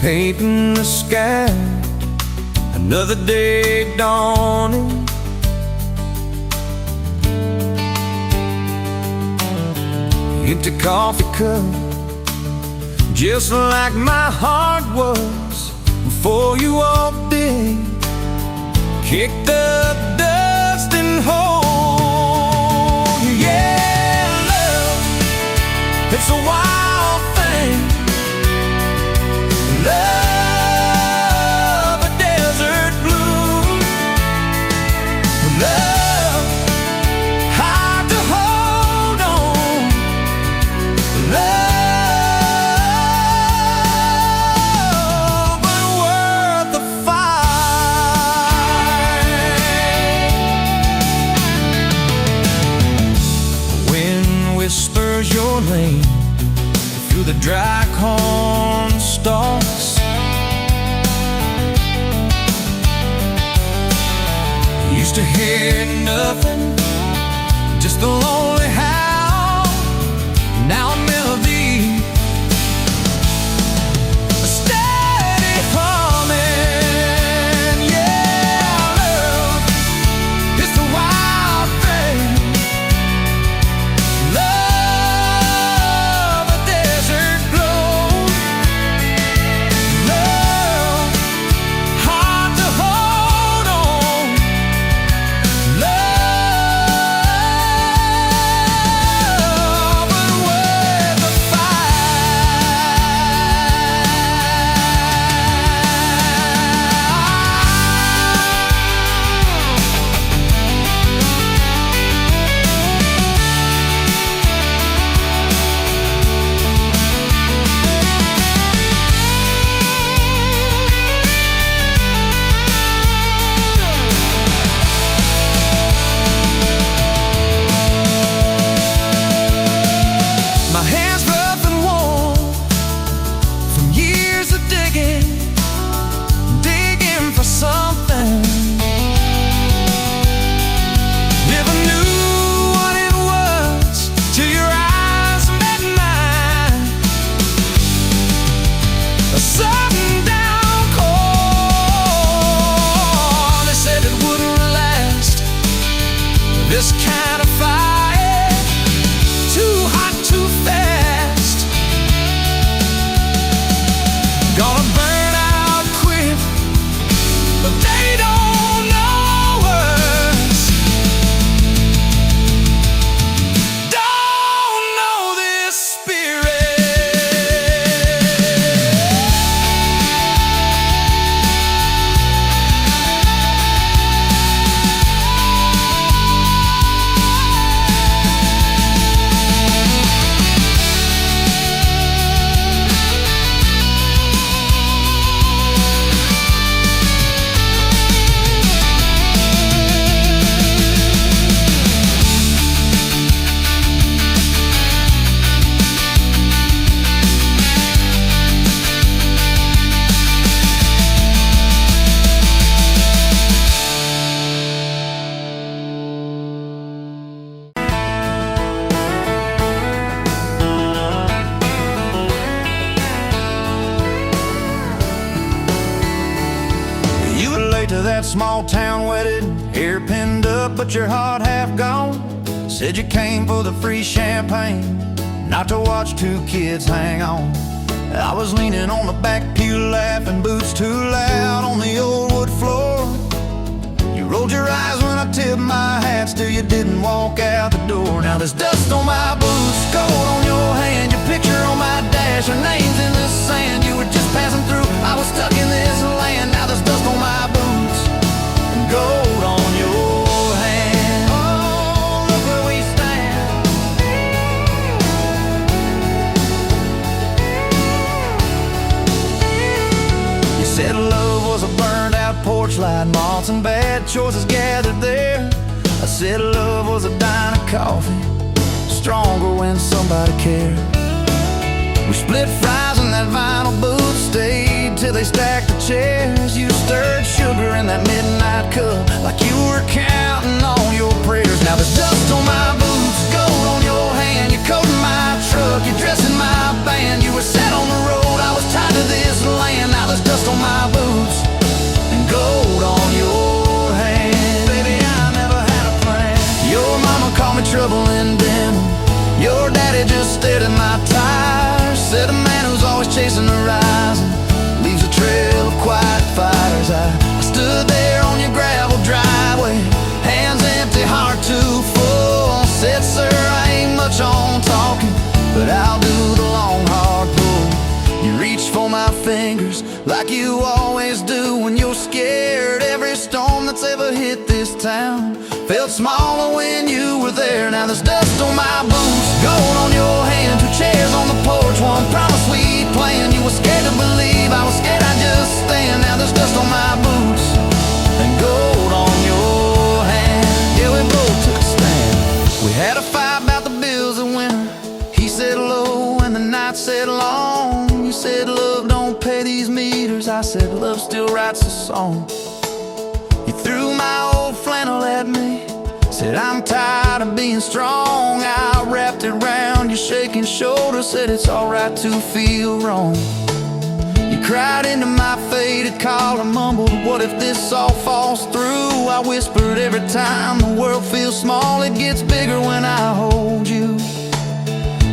painting the sky, another day dawning. Empty coffee cup, just like my heart was before you walked in. Kick the dust and hold you. Yeah, love, it's a wild thing. Love, a desert blue. Love, hard to hold on. Love, but worth the fight. Wind whispers your name through the dry corn stalks. Used to hear nothing, just a lonely howl. Now a melody, a steady humming. Yeah, love, it's the wild thing. Love, a desert glow. Love, hard to hold on. Love, but worth the My hands rough and warm from years of digging for something. Never knew what it was till your eyes met mine. A sudden downpour, they said it wouldn't last. This kind of fire, too hot, too fast. Gonna burn out quick, but they don't know us. Don't know this You were late to that small town wedding, hair pinned up but your heart half gone. Said you came for the free champagne, not to watch two kids hang on. I was leaning on the back pew laughing, boots too loud on the old wood floor. You rolled your eyes when I tipped my hat, still you didn't walk out the door. Now there's dust on my boots, gold on your hand, your picture on my dash, your name's in the sand. You were just passing through, I was stuck in this land. Now there's dust on my boots and gold on your hand. Oh, look where we stand. You said love was a burned out porch light, moths and bad choices gathered there. I said love was a dime of coffee, stronger when somebody cared. We split fries in that vinyl booth, stayed till they stacked the chairs. You stirred sugar in that midnight cup like you were counting on your prayers. Now there's dust on my boots, gold on your hand, you're coating my truck, you're dressing my band. You were set on the road, I was tied to this land. trouble in denim. Your daddy just stared at my tires, said a man who's always chasing the horizon leaves a trail of quiet fires. I stood there on your gravel driveway, hands empty, heart too full. Said, sir, I ain't much on talking, but I'll do the long hard pull. You reached for my fingers like you always do when you're scared. Every storm that's ever hit this town felt smaller when you were there. Now there's dust on my boots, gold on your hand, 2 chairs on the porch, one promise we'd plan. You were scared to believe, I was scared I'd just stand. Now there's dust on my boots and gold on your hand. Yeah, we both took a stand. We had a fight about the bills of winter. He said low and the night said long. You said love don't pay these meters. I said love still writes a song. You threw my old flannel at me, said I'm tired of being strong. I wrapped it round your shaking shoulder, said it's alright to feel wrong. You cried into my faded collar, mumbled, what if this all falls through? I whispered, every time the world feels small, it gets bigger when I hold you.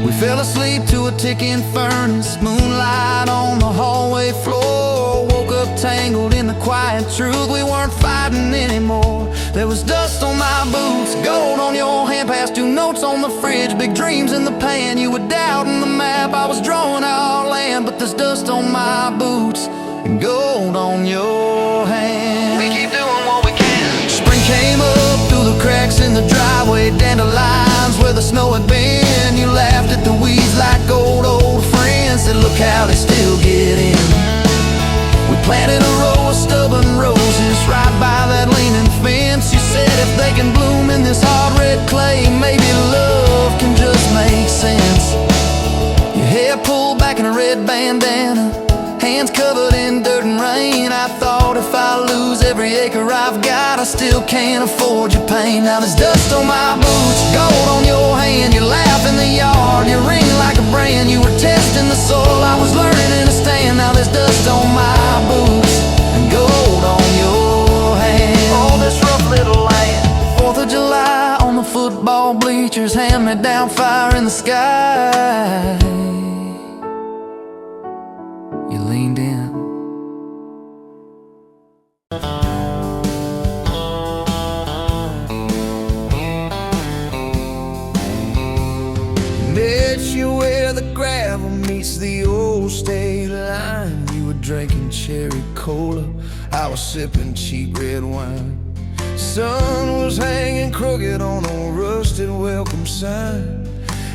We fell asleep to a ticking furnace, moonlight on the hallway floor. Woke up tangled in the quiet truth, we weren't fighting anymore. There was dust on my boots, gold on your hand, past 2 notes on the fridge, big dreams in the pan. You were doubting the map, I was drawing our land, but there's dust on my boots and gold on your hand. We keep doing what we can. Spring came up through the cracks in the driveway, dandelions where the snow had been. You laughed at the weeds like old friends, said look how they still get in. We planted a row of stubborn roses right by that leaning fence. You said if they can bloom in this hard red clay, maybe love can just make sense. Your hair pulled back in a red bandana, hands covered in dirt and rain. I thought if I lose every acre I've got, I still can't afford your pain. Now there's dust on my boots, gold on your hand. You laugh in the yard, you ring like a brand. You were testing the soil, I was learning in a stand. Now there's dust on my boots and gold on your hand. Oh, this rough little land. 4th of July on the football bleachers, hand-me-down fire in the sky. You leaned in. Met you where the gravel meets the old state line. You were drinking cherry cola, I was sipping cheap red wine. Sun was hanging crooked on a rusted welcome sign.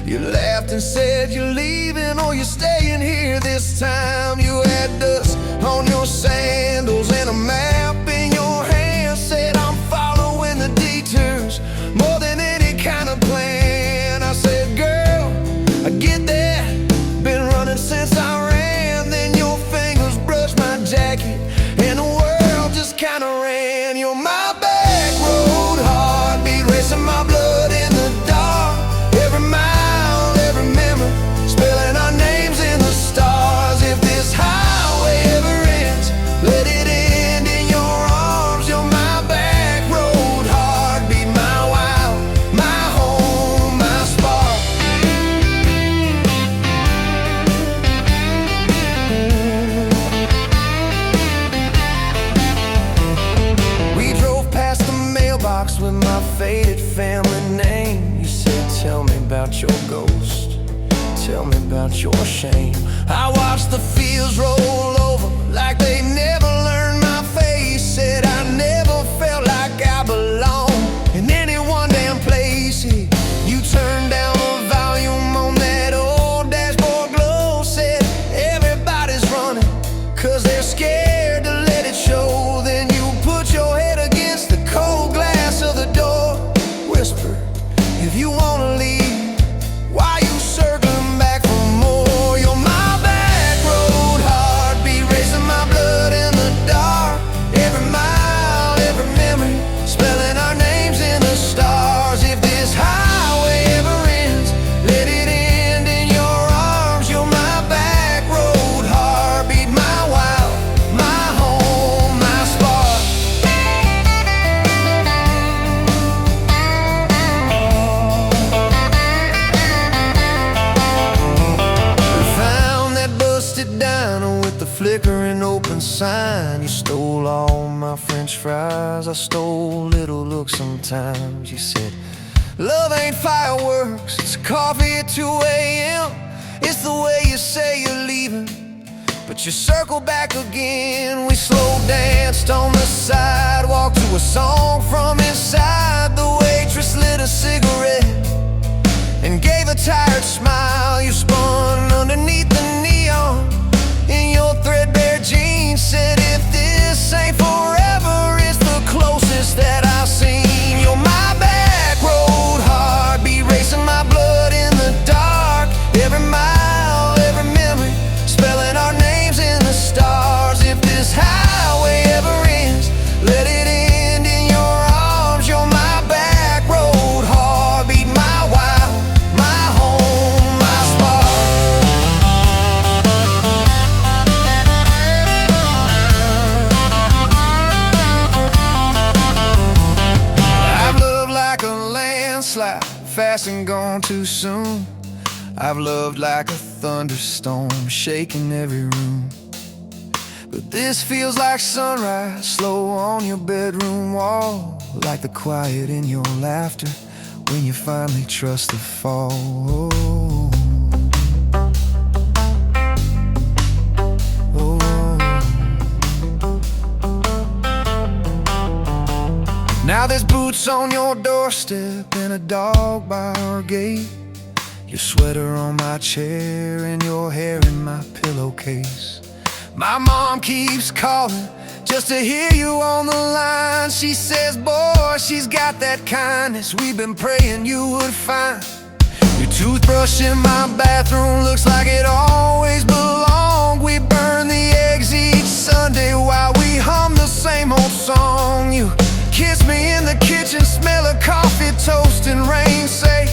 You laughed and said you're leaving or you're staying here this time. You had dust on your sandals and a map in your hand, said I'm following the detours more than any kind of plan. I said, girl, I get that, been running since I ran. Then your fingers brushed my jacket and the world just kinda ran. You're my back road heartbeat, racing my blood in the dark. Every mile, every memory, spelling our names in the stars. If this highway ever ends, let it end in your arms. You're my back road heartbeat, my wild, my home, my spark. We drove past the mailbox with my faded family name. You said, tell me about your ghost, tell me about your shame. I watched the fields roll over like they never learned my face. Said I never felt like I belonged in any one damn place. You turned down the volume on that old dashboard glow. Said everybody's running 'cause they're scared to let it show. Then you put your head against the cold glass of the door, whisper, if you wanna leave, why you circling back for more? You're my back road heartbeat, racing my blood in the sign. You stole all my French fries, I stole little looks sometimes. You said, love ain't fireworks, it's coffee at 2 a.m. It's the way you say you're leaving, but you circle back again. We slow danced on the sidewalk to a song from inside. The waitress lit a cigarette and gave a tired smile. You spun underneath the neon in your threadbare jeans. Said, if this ain't forever, it's the closest that I've seen. You're my back road heartbeat, racing my blood in the dark. Every mile, every memory, spelling our names in the stars. If this highway ever ends, let it end in your arms. You're my back road heartbeat, my wild, my home, my spark. I've loved like a landslide, fast and gone too soon. I've loved like a thunderstorm, shaking every room. But this feels like sunrise, slow on your bedroom wall, like the quiet in your laughter when you finally trust the fall. Now there's boots on your doorstep and a dog by our gate. Your sweater on my chair and your hair in my pillowcase. My mom keeps calling just to hear you on the line. She says, boy, she's got that kindness we've been praying you would find. Your toothbrush in my bathroom looks like it always belonged. We burn the eggs each Sunday while we hum the same old song. You kiss me in the kitchen, smell of coffee, toast and rain. Say,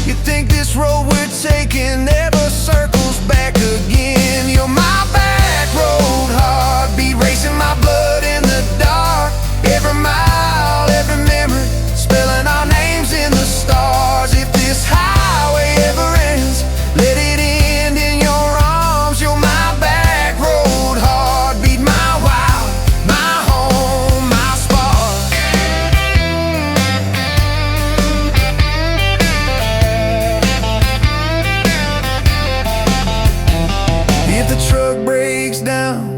you think this road we're taking never circles back again. You're my back road heartbeat, racing my blood in the dark. Every mile, every memory, spelling our names in the stars. If this highway ever ends, let it end in your arms. You're my back road heartbeat, my wild, my home, my spark. If the truck breaks down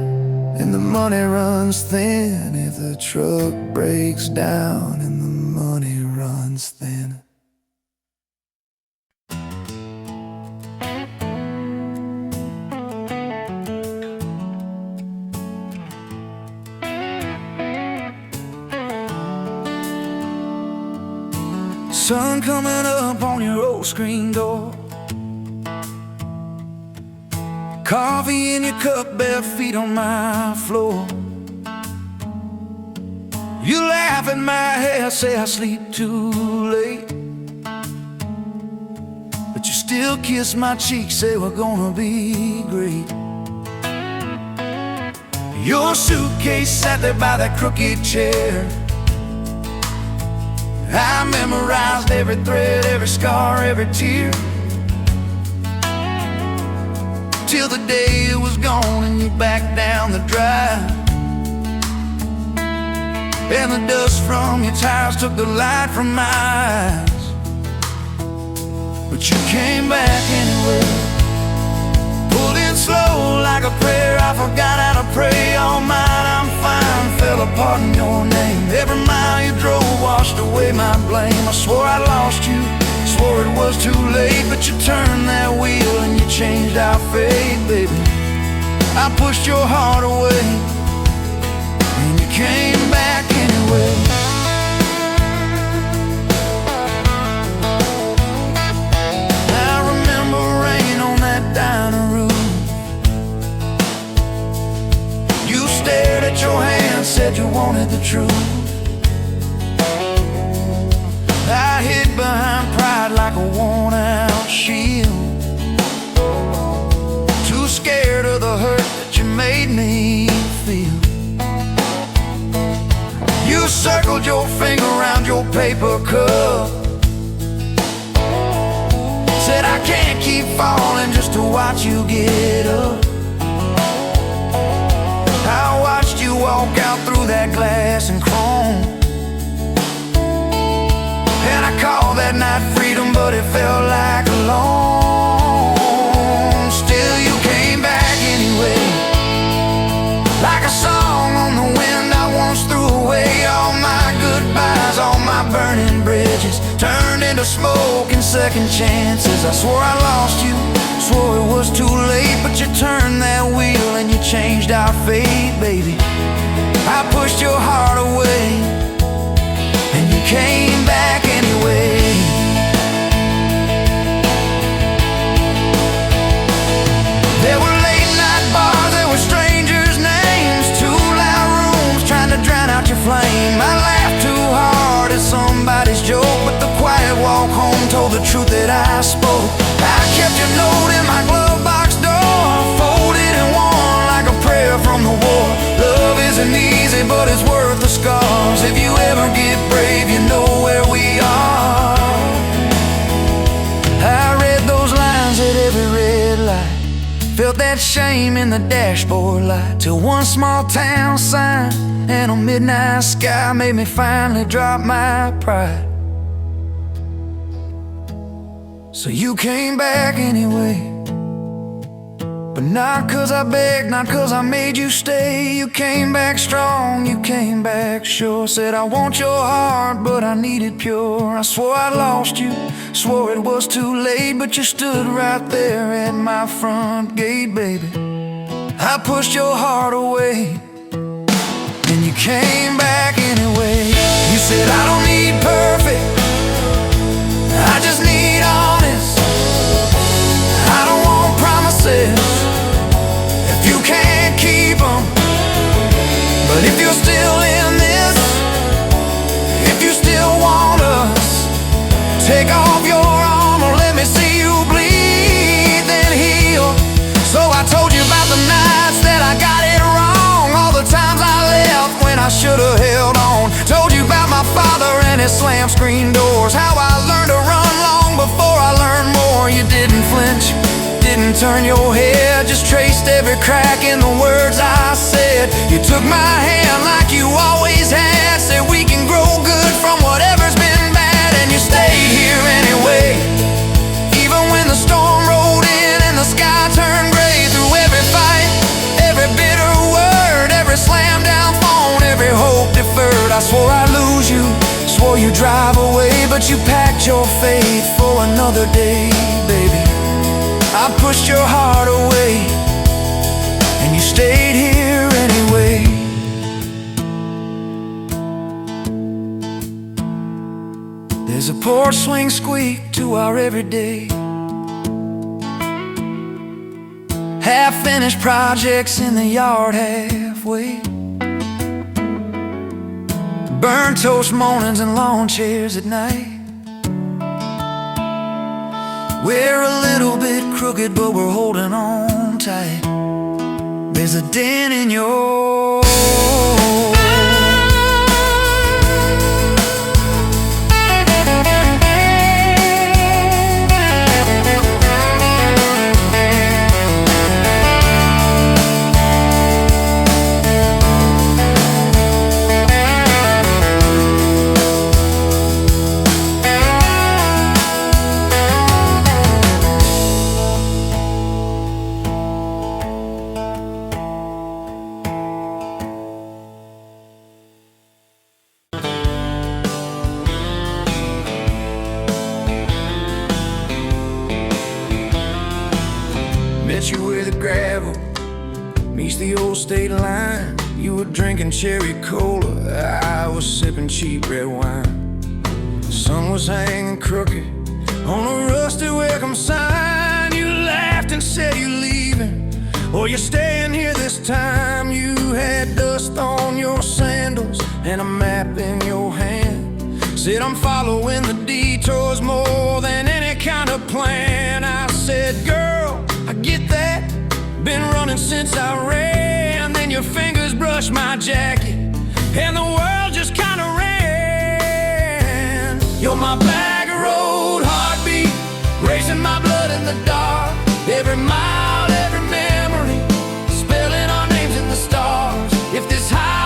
and the money runs thin, if the truck breaks down and the money runs thin. Sun coming up on your old screen door, coffee in your cup, bare feet on my floor. You laugh at my hair, say I sleep too late, but you still kiss my cheek, say we're gonna be great. Your suitcase sat there by that crooked chair. I memorized every thread, every scar, every tear, till the day it was gone and you backed down the drive, and the dust from your tires took the light from my eyes. But you came back anyway, pulled in slow like a prayer. I forgot how to pray all night. I'm fine, fell apart in your name. Every mile you drove washed away my blame. I swore I lost you, swore it was too late, but you turned that wheel and you changed our fate, baby. I pushed your heart away and you came back anyway. I remember rain on that dining room. You stared at your hand, said you wanted the truth. I hid behind pride like a worn-out shield, too scared of the hurt that you made me feel. You circled your finger around your paper cup, said I can't keep falling just to watch you get up. I walk out through that glass and chrome. And I called that night freedom, but it felt like alone. Still you came back anyway, like a song on the wind. I once threw away all my goodbyes, all my burning bridges turned into smoke and second chances. I swore I lost you, swore it was too late, but you turned that wheel and you changed our fate, baby. I pushed your heart away and you came back anyway. There were late night bars, there were strangers' names, too loud rooms trying to drown out your flame. I laughed too hard at somebody's joke, but the quiet walk home told the truth that I spoke. I kept your note in my glove box door, folded and worn like a prayer from the war. Love isn't easy, but it's worth the scars. If you ever get brave, you know where we are. I read those lines at every red light, felt that shame in the dashboard light, till one small town sign and a midnight sky made me finally drop my pride. So you came back anyway, but not 'cause I begged, not 'cause I made you stay. You came back strong, you came back sure. Said I want your heart, but I need it pure. I swore I lost you, swore it was too late, but you stood right there at my front gate, baby. I pushed your heart away and you came back anyway. You said I don't need perfect, I just need honest. I don't want promises if you can't keep them. But if you're still in this, if you still want us, take off your armor, let me see you bleed, then heal. So I told you about the nights that I got it wrong, all the times I left when I should have held on. Told you about my father and his slam screen doors, how I learned to run long before I learned more. You didn't flinch, didn't turn your head, just traced every crack in the words I said. You took my hand like you always had, said we can grow good from whatever's been bad. And you stayed here anyway, even when the storm rolled in and the sky turned gray. Through every fight, every bitter word, every slam down phone, every hope deferred, I swore I'd lose you, swore you'd drive away, but you packed your faith for another day, baby. I pushed your heart away and you stayed here anyway. There's a porch swing squeak to our everyday, half-finished projects in the yard halfway, burnt toast mornings and lawn chairs at night. We're a little bit crooked, but we're holding on tight. There's a dent in your you where the gravel meets the old state line. You were drinking cherry cola, I was sipping cheap red wine. The sun was hanging crooked on a rusty welcome sign. You laughed and said you're leaving, or you're staying here this time. You had dust on your sandals and a map in your hand. Said I'm following the detours more than any kind of plan. I said, girl, I get that, been running since I ran. Then your fingers brushed my jacket and the world just kinda ran. You're my back road heartbeat, racing my blood in the dark. Every mile, every memory, spelling our names in the stars. If this high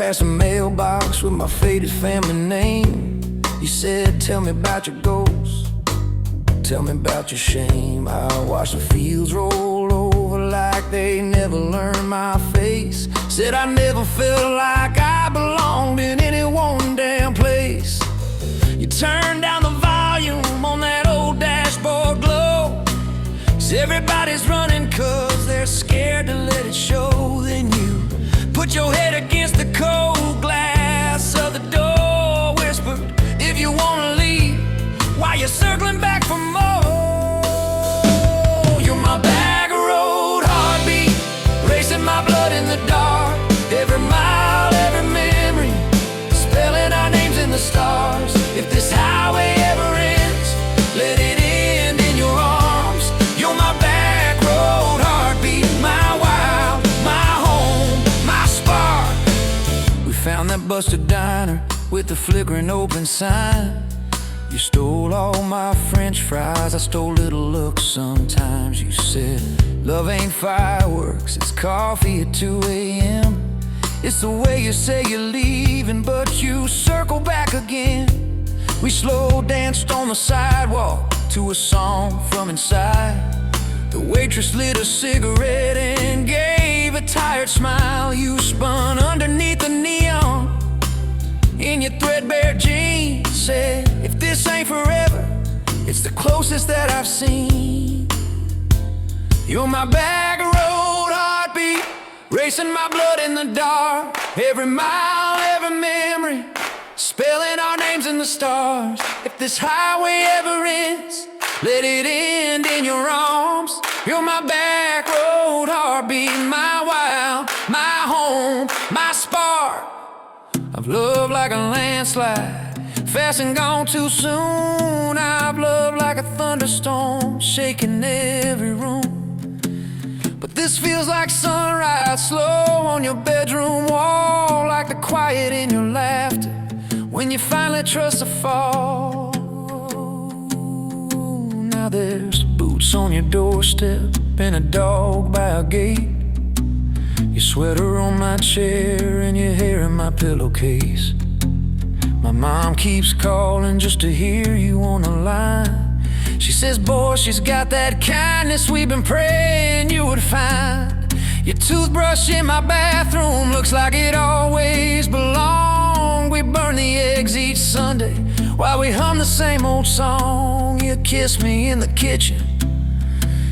past the mailbox with my faded family name. You said, tell me about your goals, tell me about your shame. I watched the fields roll over like they never learned my face. Said I never felt like I belonged in any one damn place. You turned down the volume on that old dashboard glow, 'cause everybody's running 'cause they're scared to let it show. Then you put your head against the cold glass of the door, whispered, if you wanna leave, while you're circling back for more. You're my back road heartbeat, racing my blood in the dark. Every mile, every memory, spelling our names in the stars. If this highway ever ends, let it end in your arms. You're my back road heartbeat, my wild, my home, my spark. We found that busted diner with the flickering open sign. You stole all my French fries, I stole little looks sometimes. You said, love ain't fireworks, it's coffee at 2 a.m. It's the way you say you're leaving, but you circle back again. We slow danced on the sidewalk to a song from inside. The waitress lit a cigarette and gave a tired smile. You spun underneath the neon in your threadbare jeans. Said, if this ain't forever, it's the closest that I've seen. You're my back road heartbeat, racing my blood in the dark. Every mile, every memory, spelling our names in the stars. If this highway ever ends, let it end in your arms. You're my back road heartbeat, my wild, my home, my spark. I've loved like a landslide, fast and gone too soon. I've loved like a thunderstorm, shaking every room. But this feels like sunrise, slow on your bedroom wall, like the quiet in your laughter when you finally trust a fall. Now there's boots on your doorstep and a dog by a gate. Your sweater on my chair and your hair in my pillowcase. My mom keeps calling just to hear you on the line. She says, boy, she's got that kindness we've been praying you would find. Your toothbrush in my bathroom looks like it always belonged. We burn the eggs each Sunday while we hum the same old song. You kiss me in the kitchen,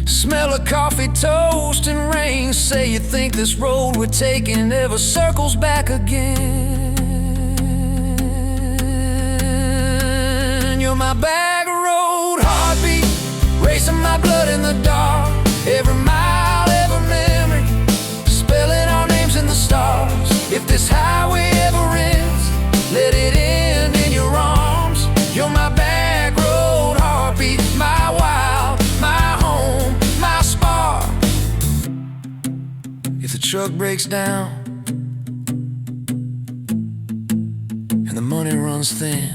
smell of coffee, toast, and rain. Say you think this road we're taking ever circles back again. You're my back road heartbeat, racing my blood in the dark. Every mile, every memory, spelling our names in the stars. If this highway ever ends, let it end in your arms. You're my back road heartbeat, my wild, my home, my spark. If the truck breaks down and the money runs thin,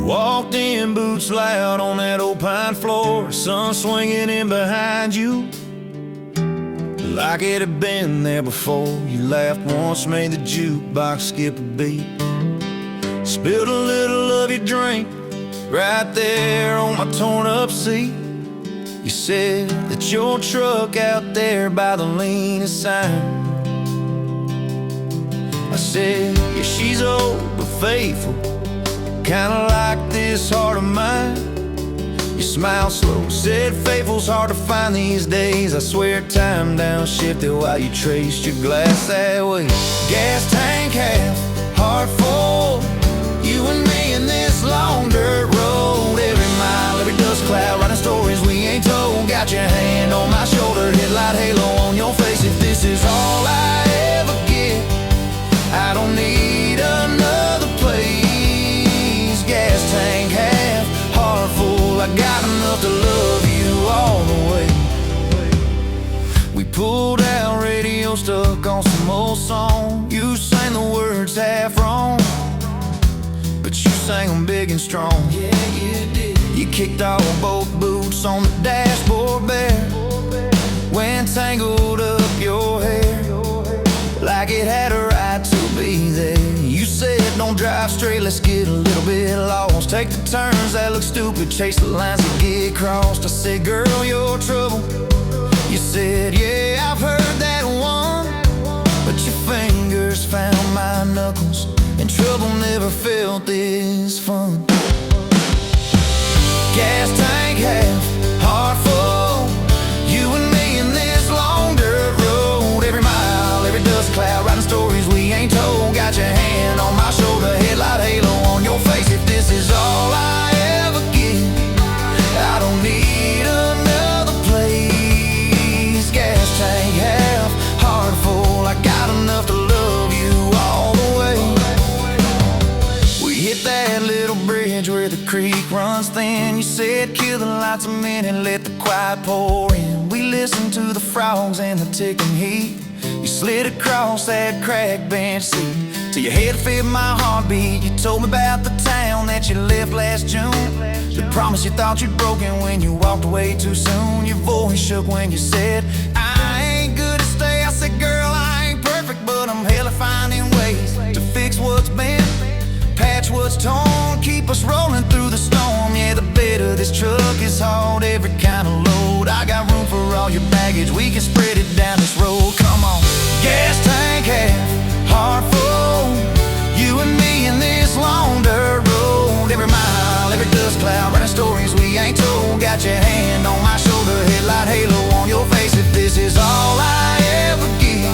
walked in, boots loud on that old pine floor, sun swinging in behind you like it had been there before. You laughed once, made the jukebox skip a beat, spilled a little of your drink right there on my torn up seat. You said that your truck out there by the leaning sign. I said, yeah, she's old but faithful, kinda like this heart of mine. You smiled slow, said faithful's hard to find these days. I swear time downshifted while you traced your glass that way. Gas tank half, heart full, you and me in this long dirt road. Every mile, every dust cloud, writing stories we ain't told. Got your hand on my shoulder, headlight halo on your face. If this is all I ever get, I don't need another place. pulled out radio, stuck on some old song. You sang the words half wrong, but you sang them big and strong. Yeah, you did. You kicked off both boots on the dashboard bare, when tangled up your hair like it had a right to be there. You said, don't drive straight, let's get a little bit lost. Take the turns that look stupid, chase the lines that get crossed. I said, girl, you're trouble. You said, yeah, I've heard that one, but your fingers found my knuckles, and trouble never felt this fun. Gas tank half, heart full, you and me in this long dirt road. Every mile, every dust cloud, writing stories we ain't told. Got your hand on my shoulder, headlight halo on your face. If this is all I ever get, I don't need another place. Gas tank half, heart full, I got enough to love you all the way. We hit that little bridge where the creek runs thin. You said, kill the lights a minute, let the quiet pour in. We listened to the frogs and the ticking heat. You slid across that cracked bench seat till your head fit my heartbeat. You told me about the town that you left last June, the promise you thought you'd broken when you walked away too soon. Your voice shook when you said, I ain't good to stay. I said, girl, I ain't perfect, but I'm hella finding ways to fix what's bent, patch what's torn, keep us rolling through the storm. Yeah, the bed of this truck is hauled every kind of load. I got room for all your baggage, we can spread it down this road. Come on. Gas tank half, heart full, you and me in this long dirt road. Every mile, every dust cloud, writing stories we ain't told. Got your hand on my shoulder, headlight halo on your face. If this is all I ever get,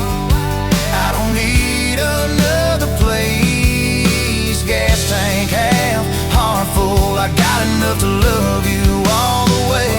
I don't need another place. Gas tank half, heart full, I got enough to love you all the way.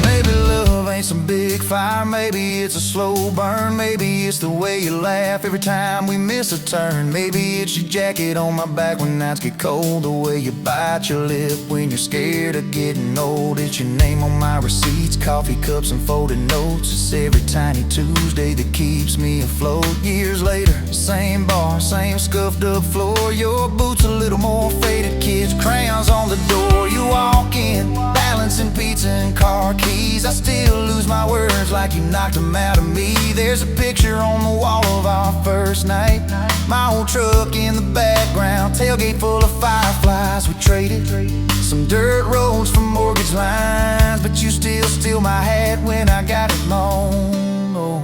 Maybe love ain't some big fire, maybe it's a slow burn. Maybe it's the way you laugh every time we miss a turn. Maybe it's your jacket on my back when nights get cold, the way you bite your lip when you're scared of getting old. It's your name on my receipts, coffee cups and folded notes. It's every tiny Tuesday that keeps me afloat. Years later, same bar, same scuffed up floor. Your boots a little more faded, kids' crayons on the door. You walk in, balancing pizza and car keys. I still lose my words like you knocked them out of me. There's a picture on the wall of our first night, my old truck in the background, tailgate full of fireflies. We traded some dirt roads for mortgage lines, but you still steal my hat when I got it long. Oh,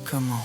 come on.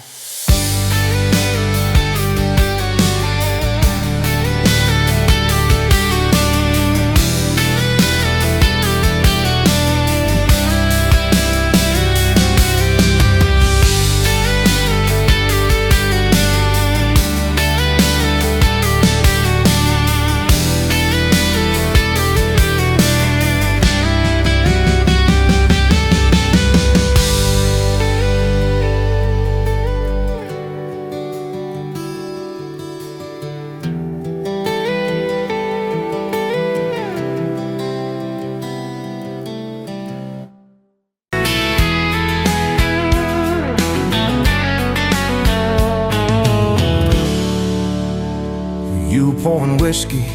You pouring whiskey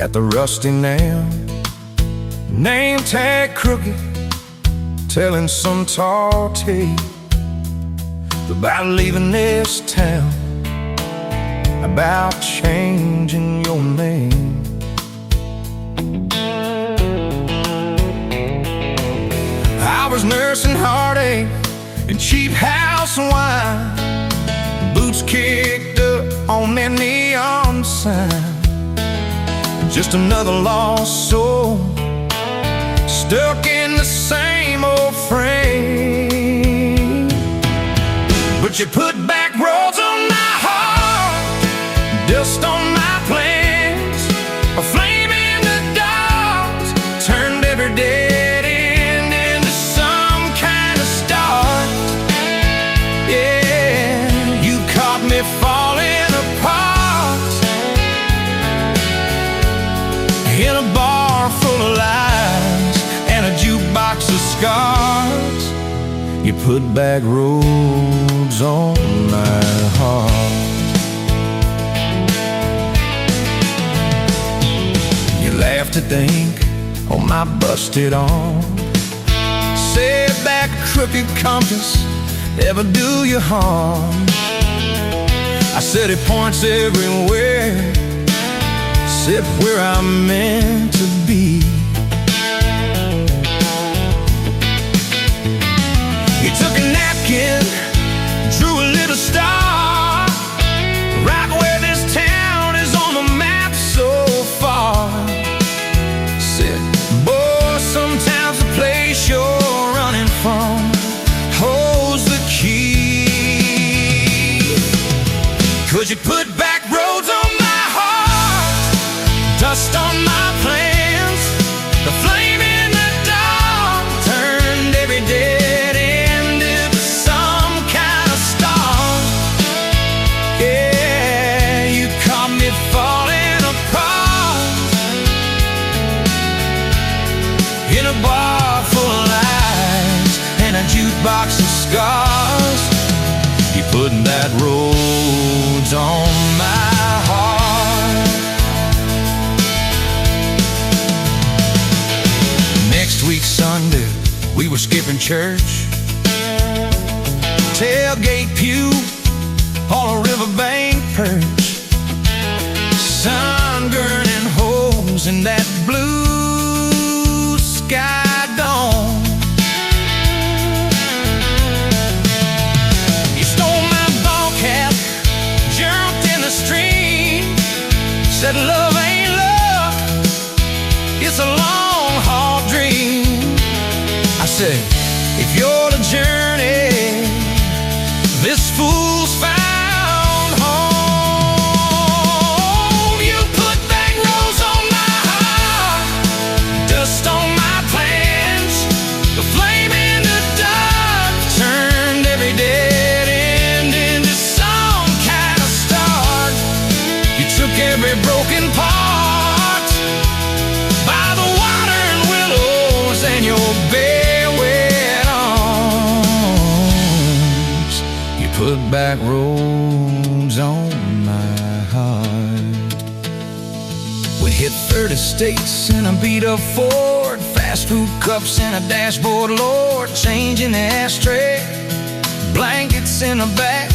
at the rusty nail, name tag crooked, telling some tall tale about leaving this town, about changing your name. I was nursing heartache and cheap house wine, boots kicked up on that neon sign. Just another lost soul, stuck in the same old frame. But you put back roads on my heart, dust on my plans, a flame in the dark, turned every dead end into some kind of start. Yeah, you caught me falling apart in a bar full of lies and a jukebox of scars. You put back roads on my heart. You laugh to think on my busted arm. Said back a crooked compass ever do you harm. I said it points everywhere, except where I'm meant to be. You took a napkin, drew a little star, right where this town is on the map so far. Said, boy, sometimes the place you're running from holds the key. 'Cause you put back roads on my heart, dust on my plans, the flame in the dark turned every dead end into some kind of star. Yeah, you caught me falling apart in a bar full of lies and a jukebox of scars. You put that roads on my heart. Next week Sunday, we were skipping church, tailgate pew on a riverbank perch, sun burning holes in that blue sky dome. You stole my ball cap, jumped in the stream, said love ain't love, it's a long haul dream. I said, if you're the journey, this fool's found home. You put back roads on my heart, dust on my plans, the flame in the dark turned every dead end into some kind of start. You took every broken part by the water and willows and your bare wet arms. You put back roads on my heart. We hit 30 states in a beat-up Ford, fast food cups in a dashboard, Lord, changing the ashtray, blankets in the back,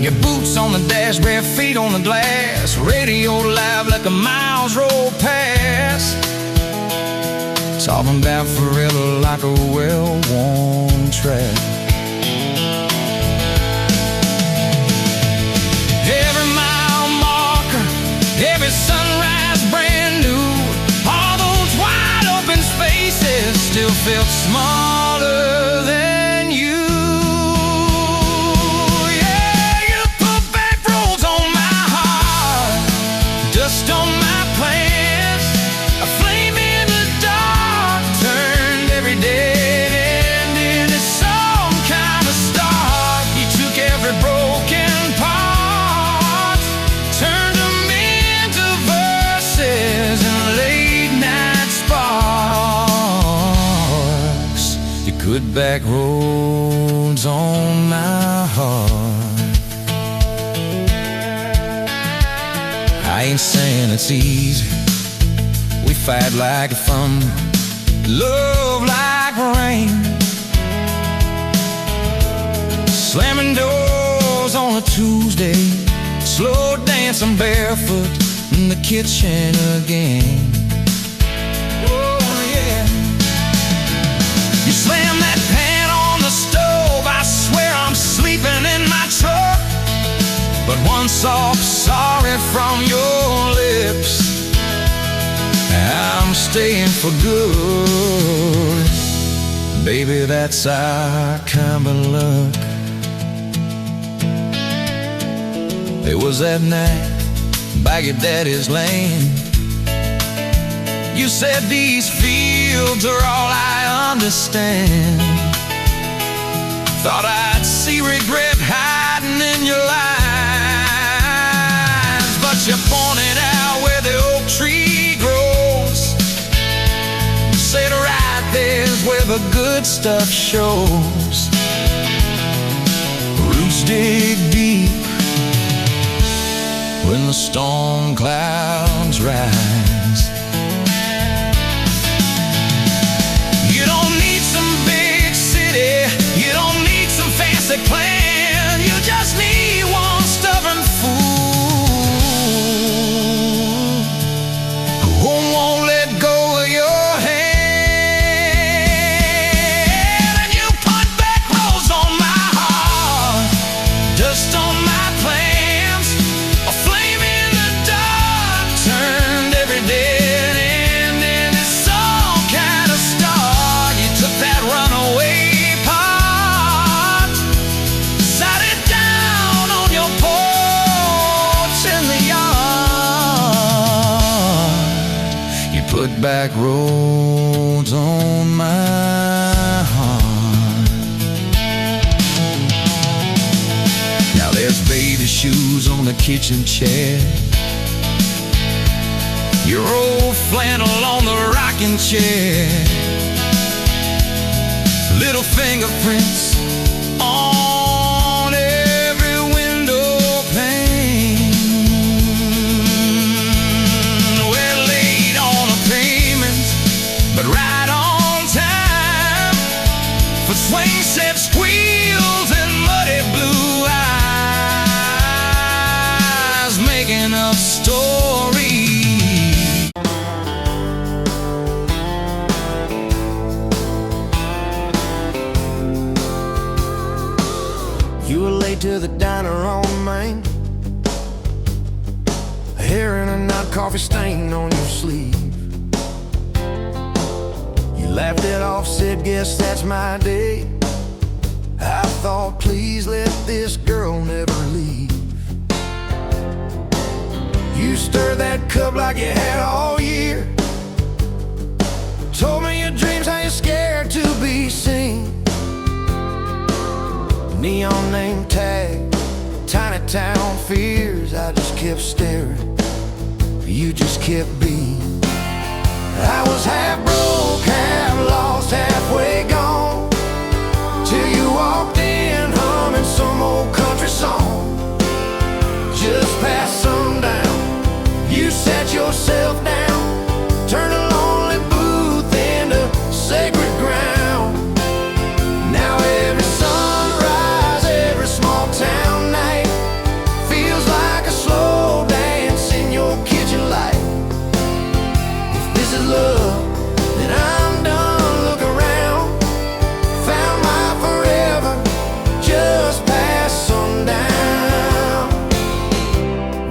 your boots on the dash, bare feet on the glass, radio live like a miles roll past, talking about forever like a well-worn track. Every mile marker, every sunrise brand new, all those wide open spaces still felt smaller than you. Yeah, you put back roads on my heart, dust on my plans, a flame in the dark turned every dead end into some kind of start. You took every broken part, turned them into verses and late night sparks. You put back roads on my heart. I ain't saying it's easy. We fight like a thunder, love like rain, slamming doors on a Tuesday, slow dancing barefoot in the kitchen again. Oh yeah. You slam that pan on the stove, I swear I'm sleeping in my truck. But one soft sorry from your lips, I'm staying for good. Baby, that's our kind of luck. There was that night by your daddy's lane. You said these fields are all I understand. Thought I'd see regret hiding in your eyes, but you pointed out where the oak tree grows. Said right there's where the good stuff shows. Roots dig deep when the storm clouds rise. You don't need some big city, you don't need some fancy plan. You just need one stubborn fool who won't let go of your hand. And you put back roads on my heart, dust on my plans, a flame in the dark turned every dead end into some kind of star. You took that runaway part, sat it down on your porch in the yard. You put back roads on my heart. Now there's baby shoes on the kitchen chair, your old flannel on the rocking chair, little fingerprints on every window pane. We're late on a payment, but right on time for swing set squeals and muddy blue eyes, making up stories. You were late to the diner on Main, hair in a knot, coffee stain on your sleeve. You laughed it off, said, guess that's my day. I thought, please let this girl never leave. You stirred that cup like you had all year, told me your dreams, how you're scared to be seen. Neon name tag, tiny town fears. I just kept staring, you just kept being. I was half broke, half lost, halfway gone, till you walked in humming some old country song. Just past sundown, you sat yourself down, turned a lonely booth into sacred ground. Now every sunrise, every small town night feels like a slow dance in your kitchen light. If this is love, then I'm done. Look around, found my forever just past sundown.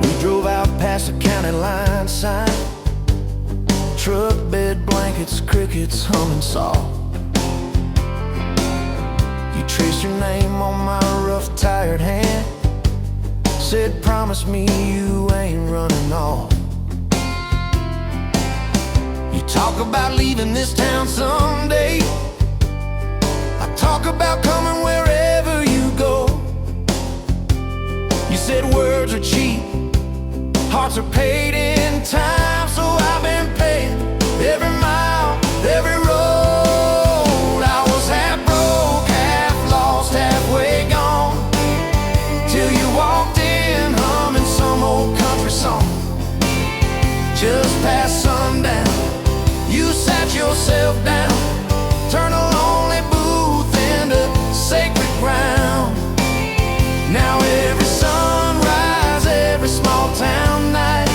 We drove out past the county line sign, truck bed blankets, crickets humming soft. You traced your name on my rough, tired hand, said, promise me you ain't running off. You talk about leaving this town someday, I talk about coming wherever you go. You said words are cheap, hearts are paid in time, so I've been paying every mile, every road. I was half broke, half lost, halfway gone, till you walked in humming some old country song. Just past sundown, you sat yourself down, turned a lonely booth into sacred ground. Now every sunrise, every small town night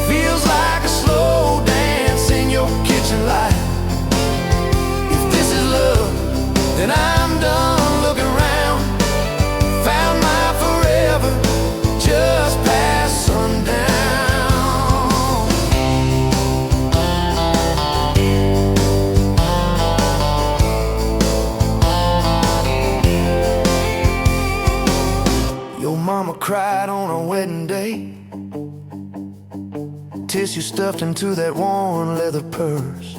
feels like a slow dance in your kitchen light. If this is love, then I'm done. Looking around, found my forever just past sundown. Your mama cried on our wedding day, tissue stuffed into that worn leather purse.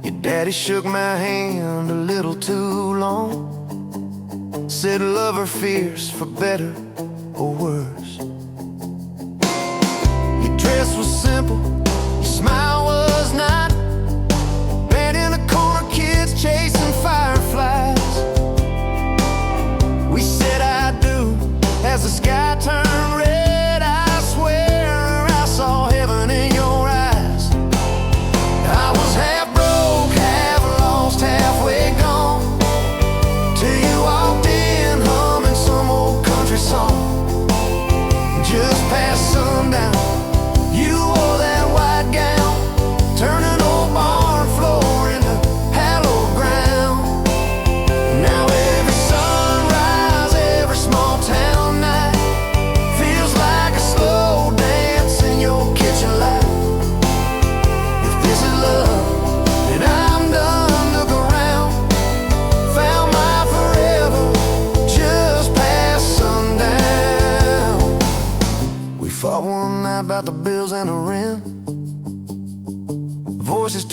Your daddy shook my hand a little too long, said love or fierce, for better or worse. Your dress was simple, your smile was not, bent in a corner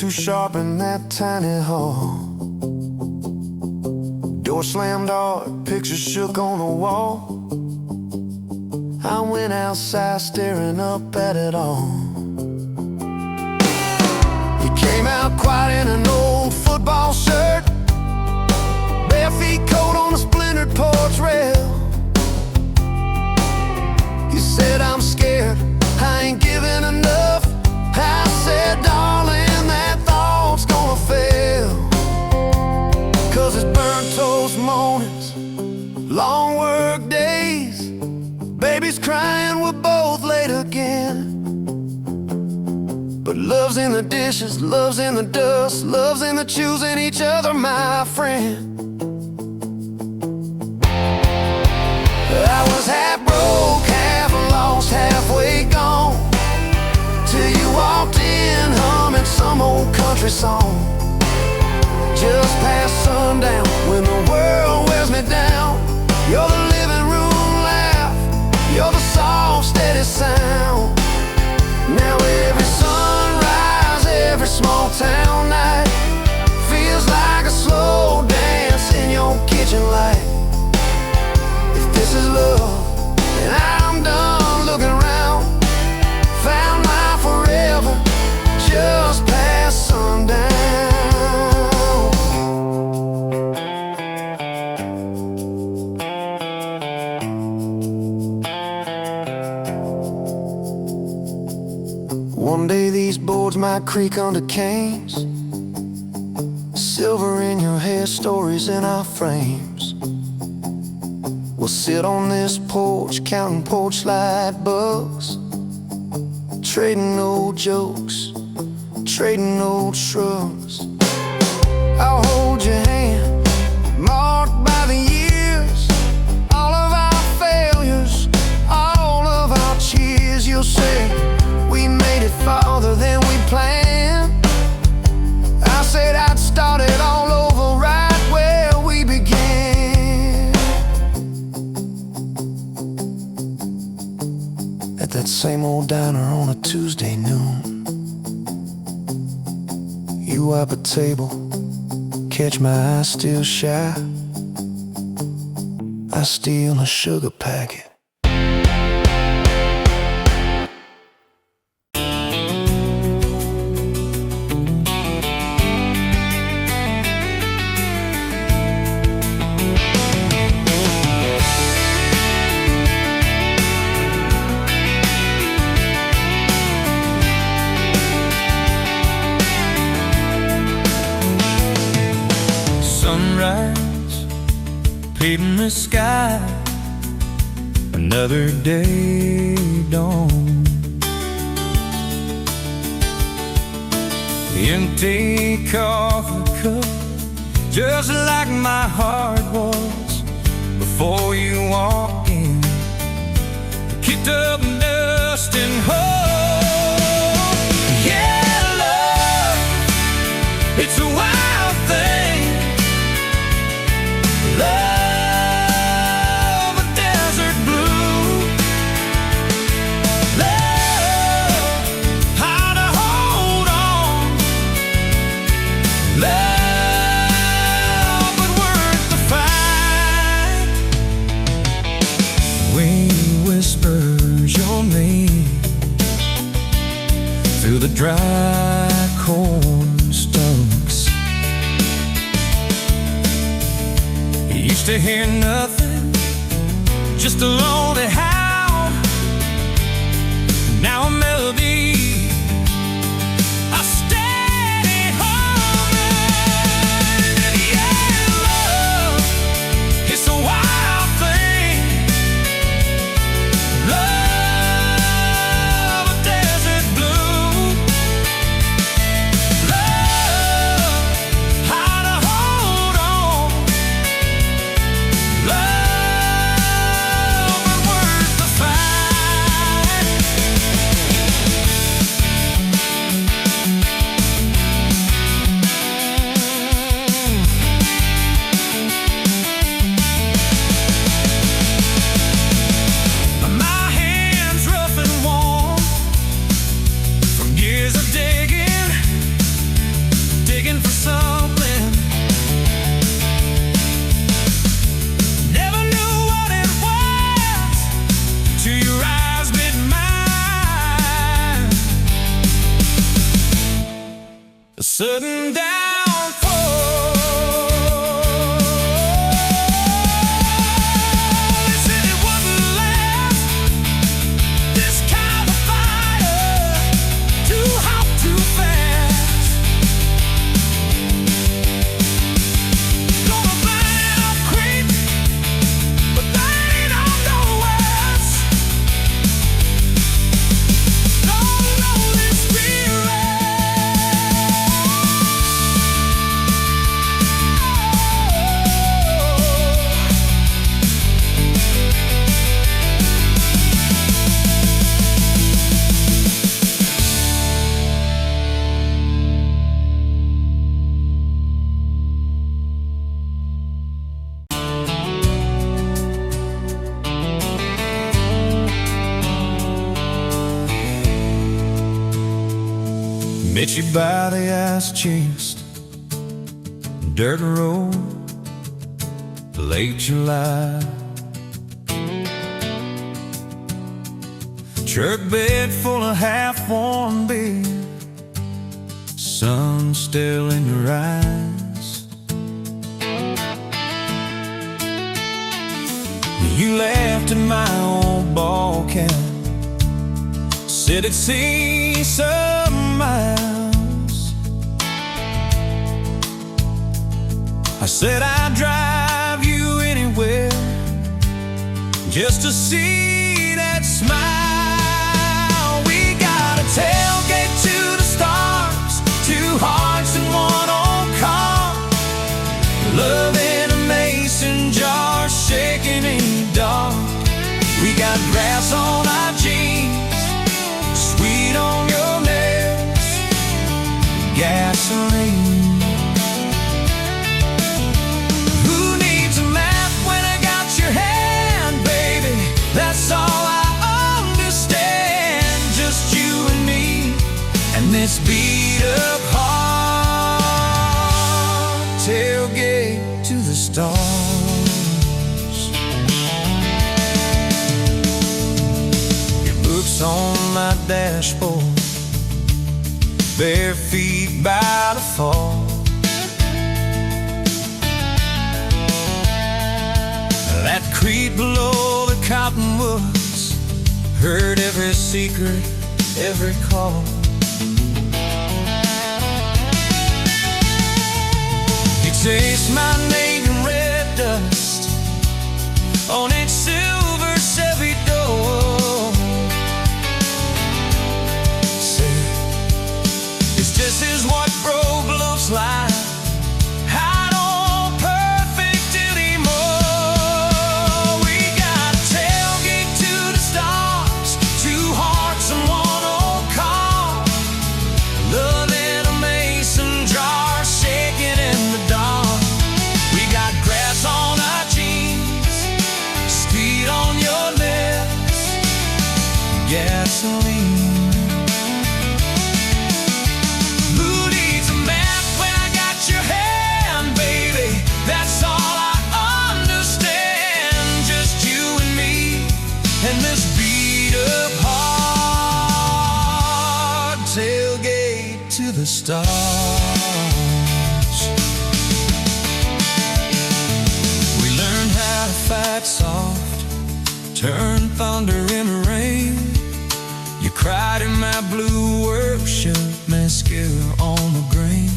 too sharp in that tiny hall. Door slammed hard, pictures shook on the wall. I went outside staring up at it all. He came out quiet in an old football shirt, bare feet coat on a splintered porch rail. He said, I'm scared, I ain't giving enough. I said, darling, that thought's gonna fail. 'Cause it's burnt toast mornings, long work days, baby's crying, we're both late again. But love's in the dishes, love's in the dust, love's in the choosing each other, my friend. I was half broke, half lost, halfway gone, till you walked in humming some old country song. Just past sundown, when the world wears me down, you're the living room laugh, you're the soft, steady sound. Now every sunrise, every small town night feels like a slow dance in your kitchen light. If this is love, then I'm done looking around. Found my forever just past sundown. One day these boards might creak under canes, silver in your hair, stories in our frames. We'll sit on this porch, counting porch light bugs, trading old jokes, trading old shrugs. I'll hold your hand, marked by the years, all of our failures, all of our cheers. You'll say, we made it farther than we planned. I said I'd start it all over right where we began. At that same old diner on a Tuesday noon, you wipe a table, catch my eye still shy. I steal a sugar packet. Sunrise, painting the sky, another day dawn. The empty coffee cup, just like my heart was before you walked in. Kicked up dust and hope. Yeah, love, it's a wild thing. Love, a desert blue. Love, how to hold on. Love, but worth the fight. Wind whispers your name through the dry corn stalks. Used to hear nothing, just a lonely howl. Now a melody, a steady humming. And yeah, love, it's a wild thing. Love, a desert blue. Love, how to hold on. Love, but worth the fight. sudden downfall. They said it wouldn't last, this kind of fire, too hot, too fast. Gonna burn it up quick, but that ain't on the west. Don't know this spirit. Met you by the ice-chased dirt road, late July. Truck bed full of half-warm beer, sun still in your eyes. You laughed at my old ball cap, said it'd see some miles. I said I'd drive you anywhere just to see that smile. We got a tailgate to the stars, two hearts in one old car, love in a mason jar, shaking in the dark. We got grass on our jeans, sweet on your lips, gasoline. Who needs a map when I got your hand, baby? That's all I understand. Just you and me, and this beat up heart, tailgate to the stars. Your books on my dashboard, bare feet by the fall. That creek below the cottonwoods, heard every secret, every call. You taste my name in red dust on its silver Chevy door. Say, it's just as what broke looks like. I don't perfect anymore. We got a tailgate to the stars, two hearts and one old car, love in a mason jar, shaking in the dark. We got grass on our jeans, speed on your lips, gasoline. Who needs a map when I got your hand, baby? That's all I understand. Just you and me, and this beat up heart, tailgate to the stars. We learned how to fight soft, turn thunder into rain. You cried in my blue worship, mascara on the grain.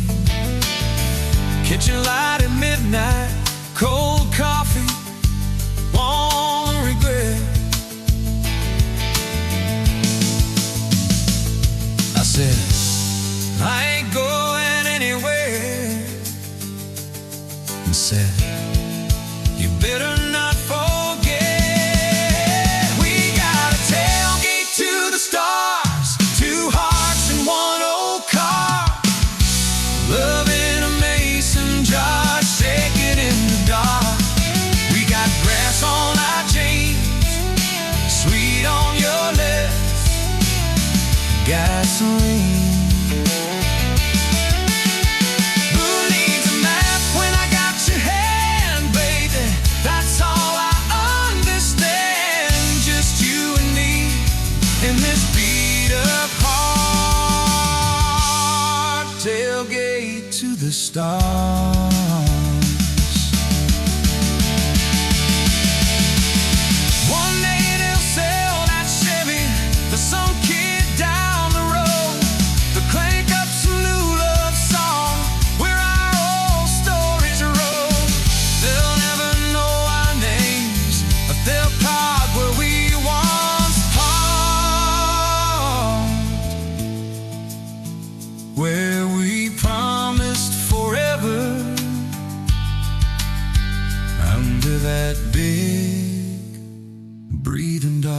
Kitchen light at midnight, cold coffee, won't regret. I said, I ain't going anywhere. And said, you better not forget. We got a tailgate to the stars, two hearts in one old car, love in a mason jar, shaking in the dark. We got grass on our jeans, sweet on your lips, gasoline. Who needs a map when I got your hand, baby? That's that big, breathe and die.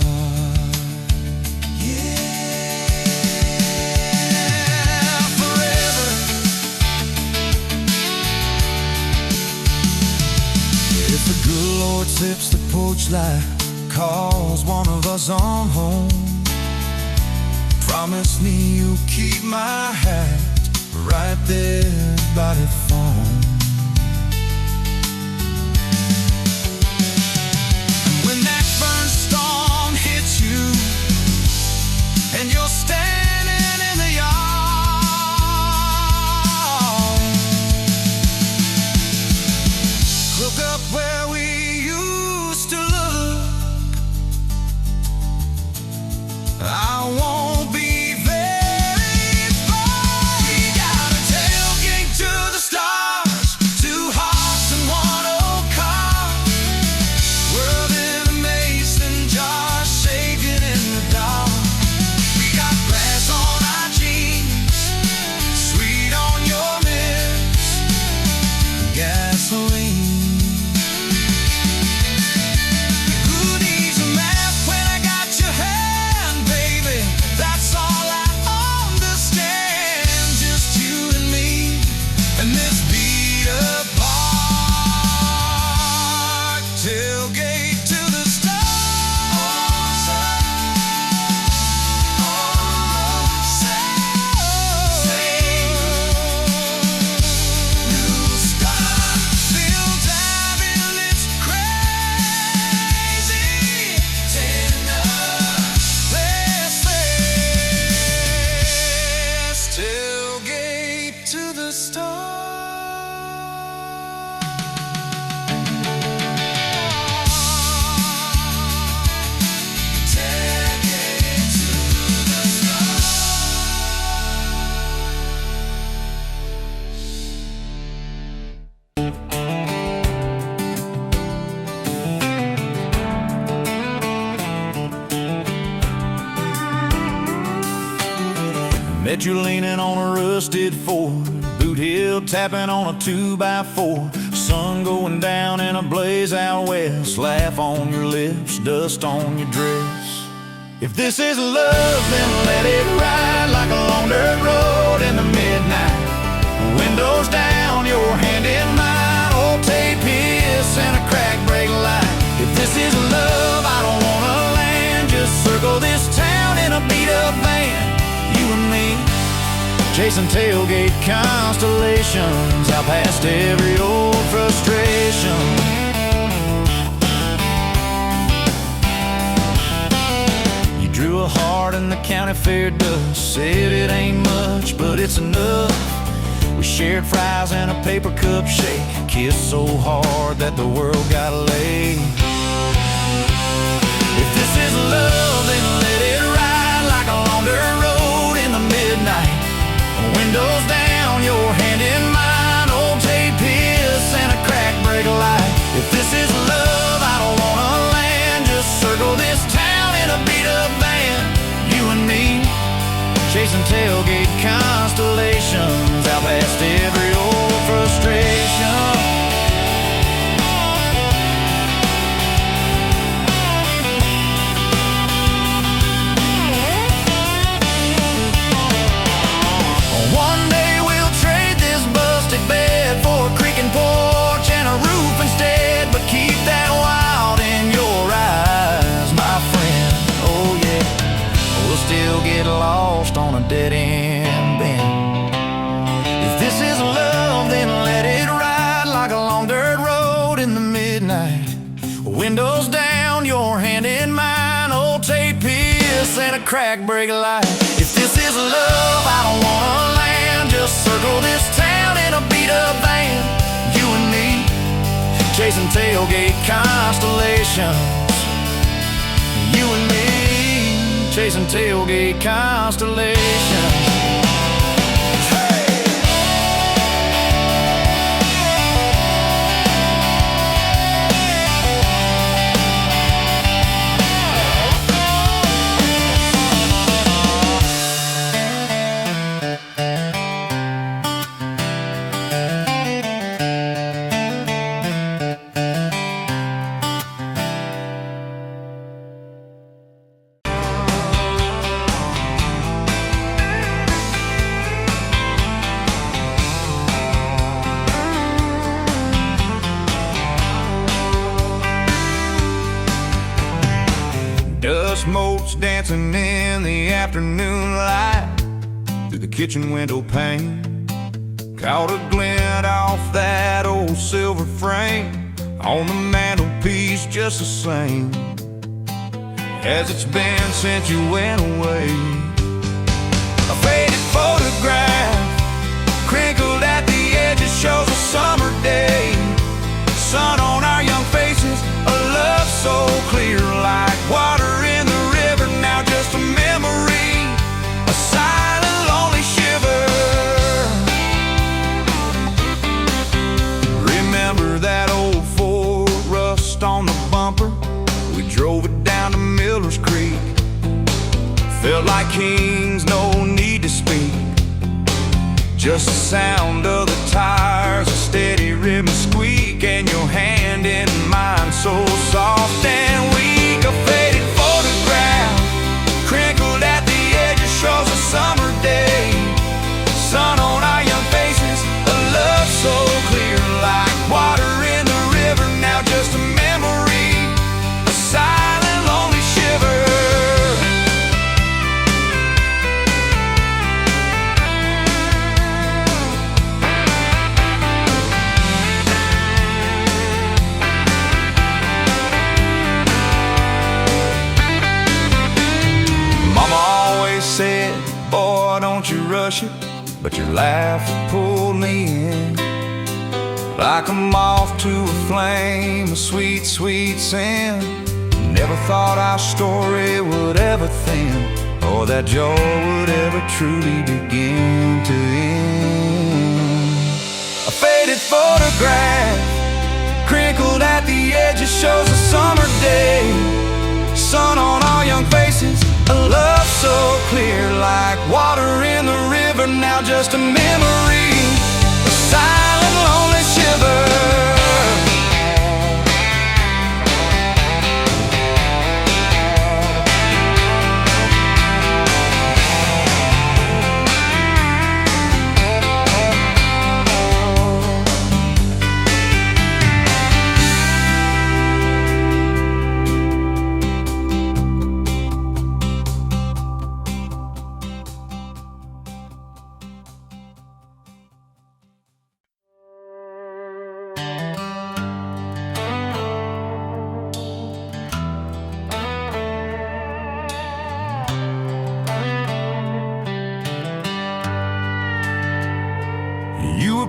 If the good Lord sips the porch light, calls one of us on home, promise me you'll keep my hat right there by the phone. When that burn storm hits you and you're standing in the yard, look up where we used to look. I won't be very far. We got a tailgate to the stars, 2 hearts and 1 old car. World in a mason jar, shaking in the dark. We got glass on our jeans, sweet on your lips, gasoline. Met you leaning on a rusted Ford, boot heel tapping on a 2x4. Sun going down in a blaze out west, laugh on your lips, dust on your dress. If this is love, then let it ride like a long dirt road in the midnight. Windows down, your hand in mine, old tape hiss and a crack brake light. If this is love, I don't wanna land, just circle this town in a beat up van. You and me, chasing tailgate constellations, out past every old frustration. You drew a heart in the county fair dust, said it ain't much, but it's enough. We shared fries and a paper cup shake, kissed so hard that the world got laid. If this is love, then let it ride like a long dirt road in the midnight. Windows down, your hand in mine, old tape hiss and a crack brake light. If this is love, I don't wanna land, just circle this town in a beat up van. You and me, chasing tailgate constellations, out past every old frustration. One day we'll trade this busted bed for a creaking porch and a roof instead, but keep that wild in your eyes, my friend. Oh yeah, we'll still get lost on a dead end bend. If this is love, then let it ride like a long dirt road in the midnight. Windows down, your hand in mine, old tape hiss and a crack brake light. If this is love, I don't wanna land, just circle this town in a beat up van. You and me, chasing tailgate constellations. You and me, chasing tailgate constellations. smokes dancing in the afternoon light. Through the kitchen window pane, caught a glint off that old silver frame on the mantelpiece, just the same as it's been since you went away. A faded photograph, crinkled at the edges, shows a summer day. Sun on our young faces, a love so clear like water in the river. Now just a memory, a silent, lonely shiver. Remember that old Ford, rust on the bumper? We drove it down to Miller's Creek. Felt like kings, no need to speak. Just the sound of the tires, a steady rhythm squeak, and your hand in mine so soft and weak. A faded photograph, crinkled at the edges, shows a summer day. Sun on our young faces, a love so clear like water in the river. Now just a memory, a silent, lonely shiver. Said, boy, don't you rush it, but your laugh pulled me in like a moth to a flame, a sweet, sweet sin. Never thought our story would ever thin, or that joy would ever truly begin to end. A faded photograph, crinkled at the edges, shows a summer day. Sun on our young faces, a love so clear like water in the river. Now just a memory, a silent, lonely shiver.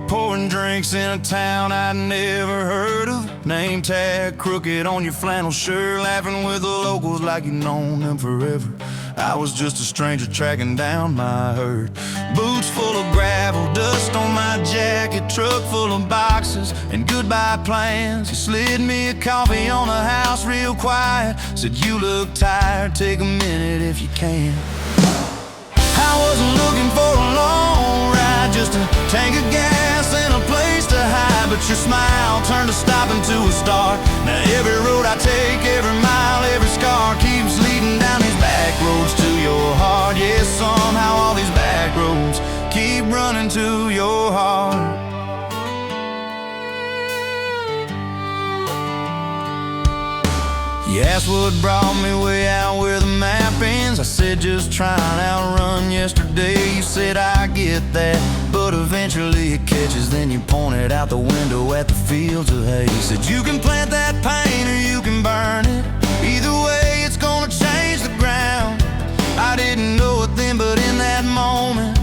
Pouring drinks in a town I'd never heard of. Name tag crooked on your flannel shirt, laughing with the locals like you've known them forever. I was just a stranger tracking down my herd. Boots full of gravel, dust on my jacket, truck full of boxes and goodbye plans. You slid me a coffee on the house real quiet, said you look tired, take a minute if you can. I wasn't looking for a long ride, just a tank of gas and a place to hide. But your smile turned a stop into a start. Now every road I take, every mile, every scar keeps leading down these back roads to your heart. Yeah, somehow all these back roads keep running to your heart. You asked what brought me way out where the map ends. I said just trying to outrun yesterday. You said I get that, but eventually it catches. Then you pointed out the window at the fields of hay. You said you can plant that pain or you can burn it. Either way it's gonna change the ground. I didn't know it then, but in that moment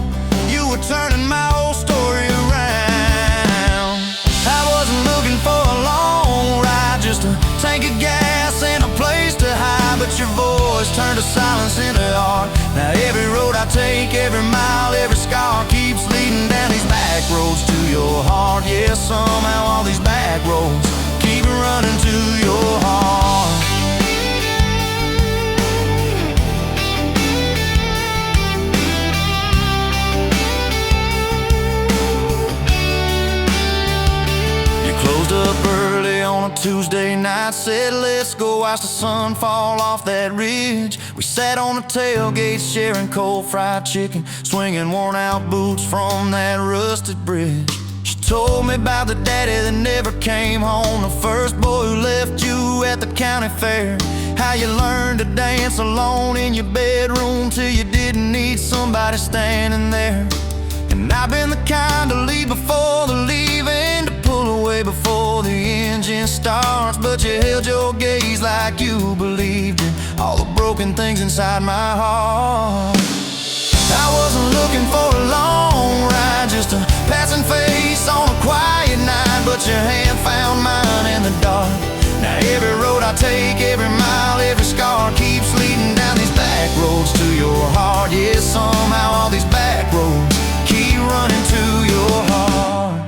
you were turning my whole story around. I wasn't looking for a long ride, just a tank of gas and a place to hide. But your voice turned to silence into art. Now every road I take, every mile, every scar keeps leading down these back roads to your heart. Yeah, somehow all these back roads keep running to your heart. Closed up early on a Tuesday night, said let's go watch the sun fall off that ridge. We sat on the tailgate sharing cold fried chicken, swinging worn out boots from that rusted bridge. She told me about the daddy that never came home, the first boy who left you at the county fair. How you learned to dance alone in your bedroom till you didn't need somebody standing there. And I've been the kind to leave before the leaving, to pull away before the engine starts. But you held your gaze like you believed in all the broken things inside my heart. I wasn't looking for a long ride, just a passing face on a quiet night, but your hand found mine in the dark. Now every road I take, every mile, every scar keeps leading down these back roads to your heart. Yeah, somehow all these back roads keep running to your heart.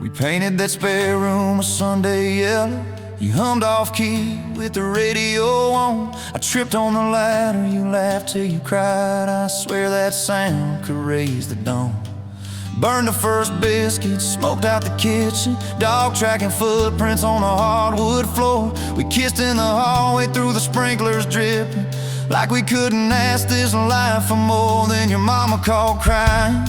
We painted that spare room a Sunday yellow. You hummed off key with the radio on. I tripped on the ladder, you laughed till you cried. I swear that sound could raise the dawn. Burned the first biscuit, smoked out the kitchen, dog tracking footprints on the hardwood floor. We kissed in the hallway through the sprinklers dripping, like we couldn't ask this life for more. Then your mama called crying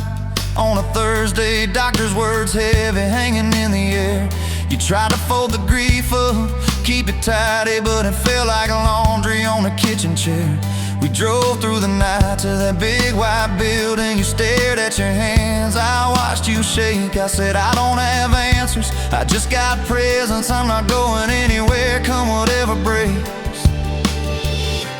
on a Thursday, doctor's words heavy hanging in the air. You tried to fold the grief up, keep it tidy, but it felt like laundry on a kitchen chair. We drove through the night to that big white building. You stared at your hands, I watched you shake. I said, I don't have answers, I just got presents. I'm not going anywhere, come whatever breaks.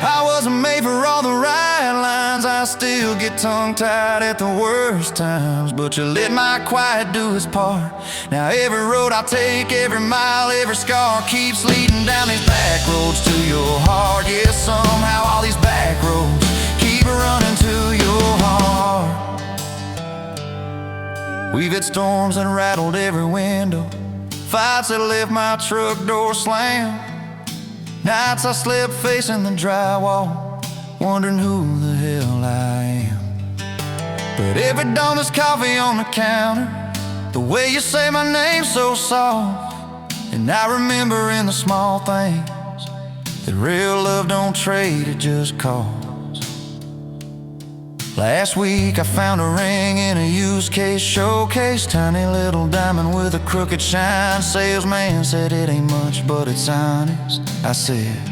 I wasn't made for all the right lines, I still get tongue-tied at the worst times, but you let my quiet do its part. Now every road I take, every mile, every scar keeps leading down these back roads to your heart. Yeah, somehow all these back roads keep running to your heart. We've had storms that rattled every window, fights that left my truck door slammed, nights I slept facing the drywall, wondering who the hell I am. But every dawn there's coffee on the counter, the way you say my name so soft. And I remember in the small things that real love don't trade, it just costs. Last week I found a ring in a used case showcase, tiny little diamond with a crooked shine. Salesman said it ain't much, but it's honest. I said,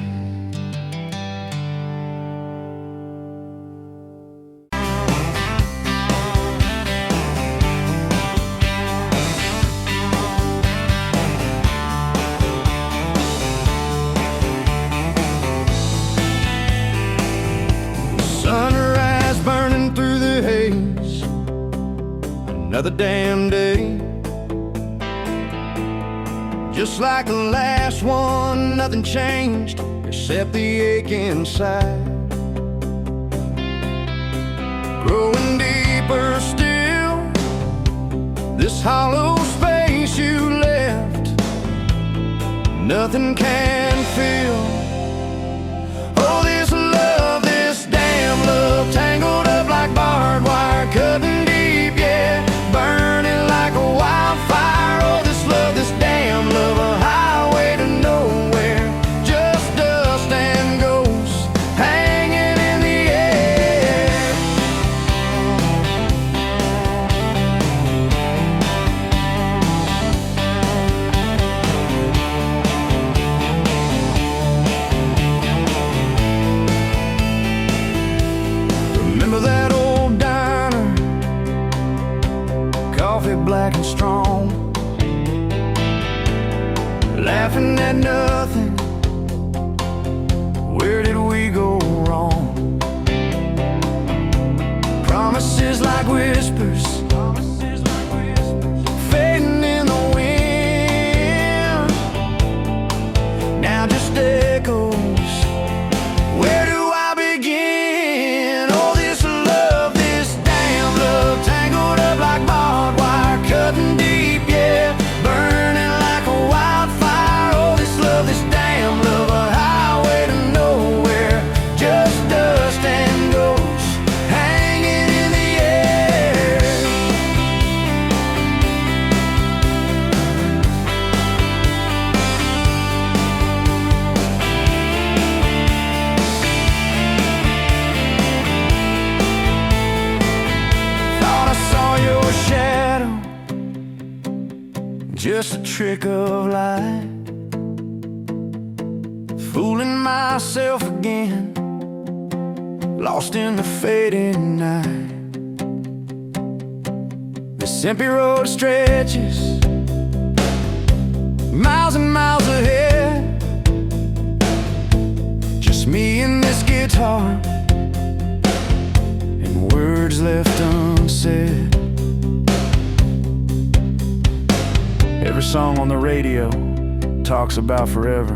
sunrise burning through the haze, another damn day. Just like the last one, nothing changed except the ache inside. Growing deeper still, this hollow space you left, nothing can fill. Oh, this love, this damn love, tangled up like barbed wire, cutting deep, yeah, burning like a wildfire. Oh, this love, this damn love, a highway to nowhere, just dust and ghosts hanging in the air. Remember that old diner, coffee black and strong, laughing at nothing, where did we go wrong? Promises like whispers, fading in the wind, now just echoes. Where do I begin? Oh, this love, this damn love, tangled up like barbed wire, cutting deep, yeah, burning like a wildfire. Oh, this love, this damn love, a highway to nowhere, just dust and ghosts hanging in the air. just a trick of light, fooling myself again, lost in the fading night. This empty road stretches miles and miles ahead, just me and this guitar, and words left unsaid. Every song on the radio talks about forever,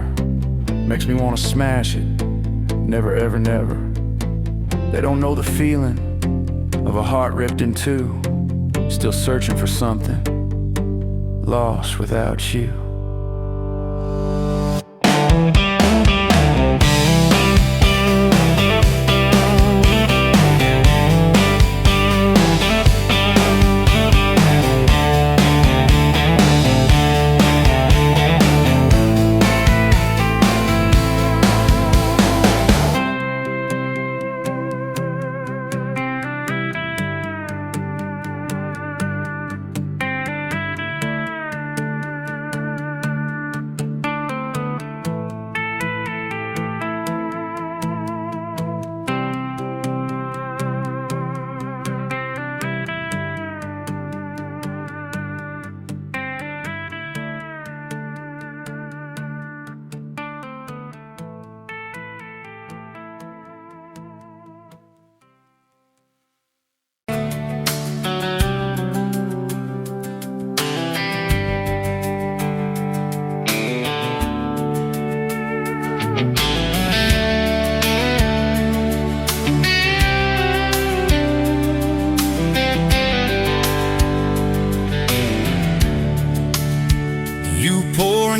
makes me want to smash it, never ever never. They don't know the feeling of a heart ripped in two, still searching for something, lost without you.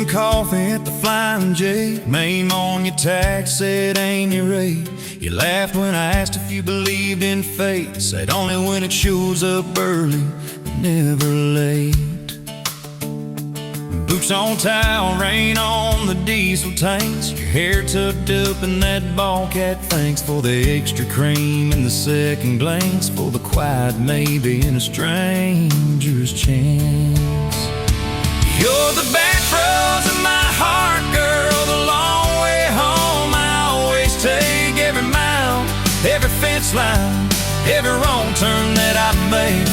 Coffee at the Flying J, name on your tax said ain't your rate. You laughed when I asked if you believed in fate, said only when it shows up early, never late. Boots on towel, rain on the diesel tanks, your hair tucked up in that ball cat. Thanks for the extra cream and the second glance, for the quiet maybe in a stranger's chance. You're the back roads of my heart, girl, the long way home. I always take every mile, every fence line, every wrong turn that I've made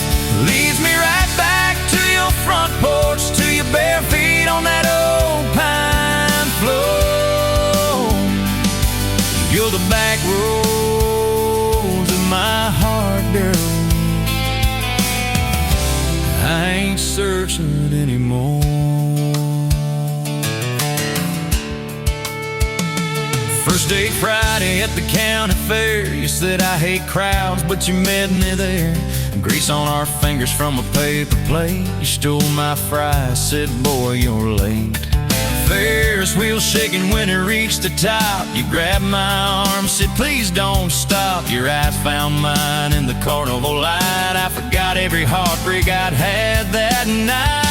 leads me right back to your front porch, to your bare feet on that old pine floor. You're the back roads of my heart, girl. I ain't searching anymore. First day Friday at the county fair, you said I hate crowds, but you met me there. Grease on our fingers from a paper plate, you stole my fries, said boy you're late. Ferris wheel shaking when it reached the top, you grabbed my arm, said please don't stop. Your eyes found mine in the carnival light, I forgot every heartbreak I'd had that night.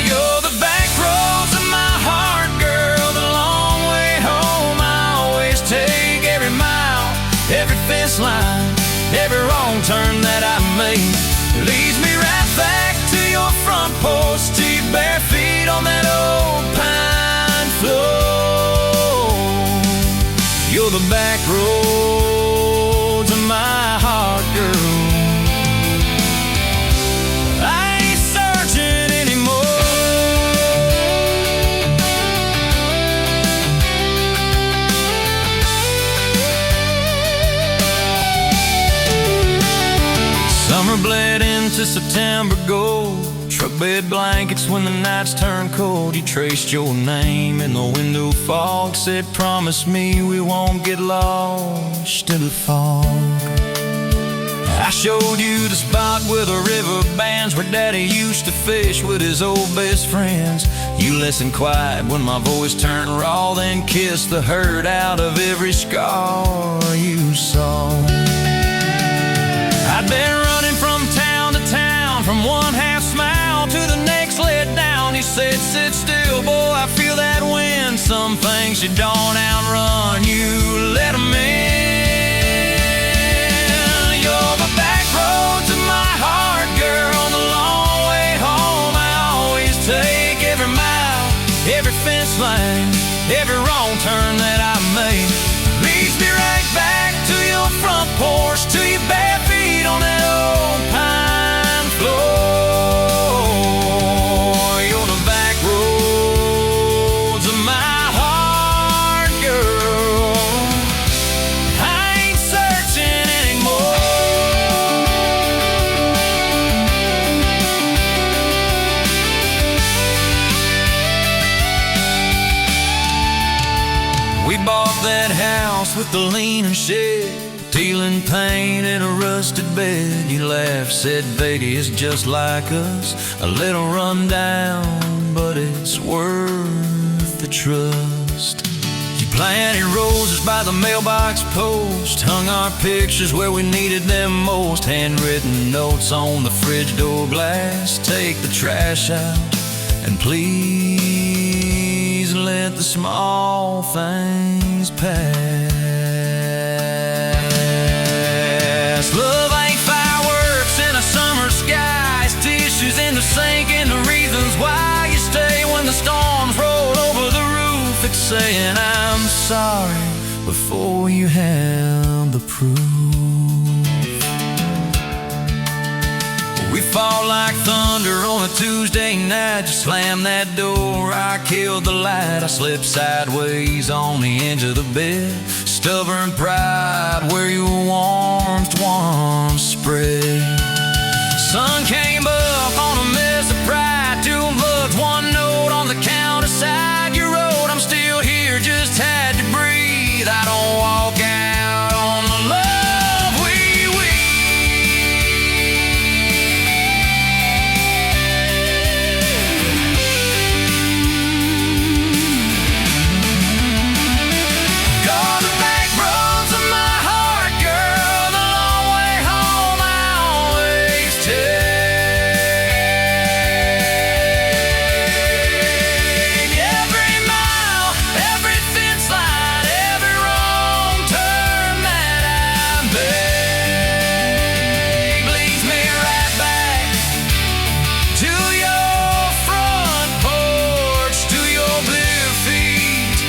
You're the back roads of my heart, girl, the long way home. I always take every mile, every fence line, every wrong turn that I made leads me right back to your front porch, to your bare feet on that old pine floor. You're the back roads of my heart, girl. I ain't searching anymore. Summer bled into September gold, truck bed blankets when the nights turned cold. You traced your name in the window fog, said promise me we won't get lost in the fog. I showed you the spot where the river bands, where Daddy used to fish with his old best friends. You listened quiet when my voice turned raw, then kissed the hurt out of every scar you saw. I'd been running from town to town, from one half smile to the next let down. You said sit still, boy, I feel that wind. Some things you don't outrun, you let them in. You're the back roads of my heart, girl, the long way home. I every fence line, every wrong turn that I made leads me right back to your front porch, to your bare feet on that old pine floor. You're the back roads of my heart, girl. I ain't searching anymore. We bought that house with the leaning shed, peeling paint and a rusted bed. You laughed, said, baby, it's just like us, a little run down, but it's worth the trust. You planted roses by the mailbox post, hung our pictures where we needed them most, handwritten notes on the fridge door glass. Take the trash out and please let the small things pass. Love ain't fireworks in a summer sky, it's tissues in the sink and the reasons why you stay when the storms roll over the roof. It's saying I'm sorry before you have the proof. We fall like thunder on a Tuesday night. You slam that door, I killed the light. I slipped sideways on the edge of the bed. Stubborn pride where your warmth once spread. Sun came up on a mess of pride. 2 mugs, 1 note on the counter side. You wrote, I'm still here, just had to breathe. I don't walk out on the love we Gone the back roads of my heart, girl. The long way home I always take. Every mile, every fence line, every wrong turn that I make leads me right back to your front porch, to your bare feet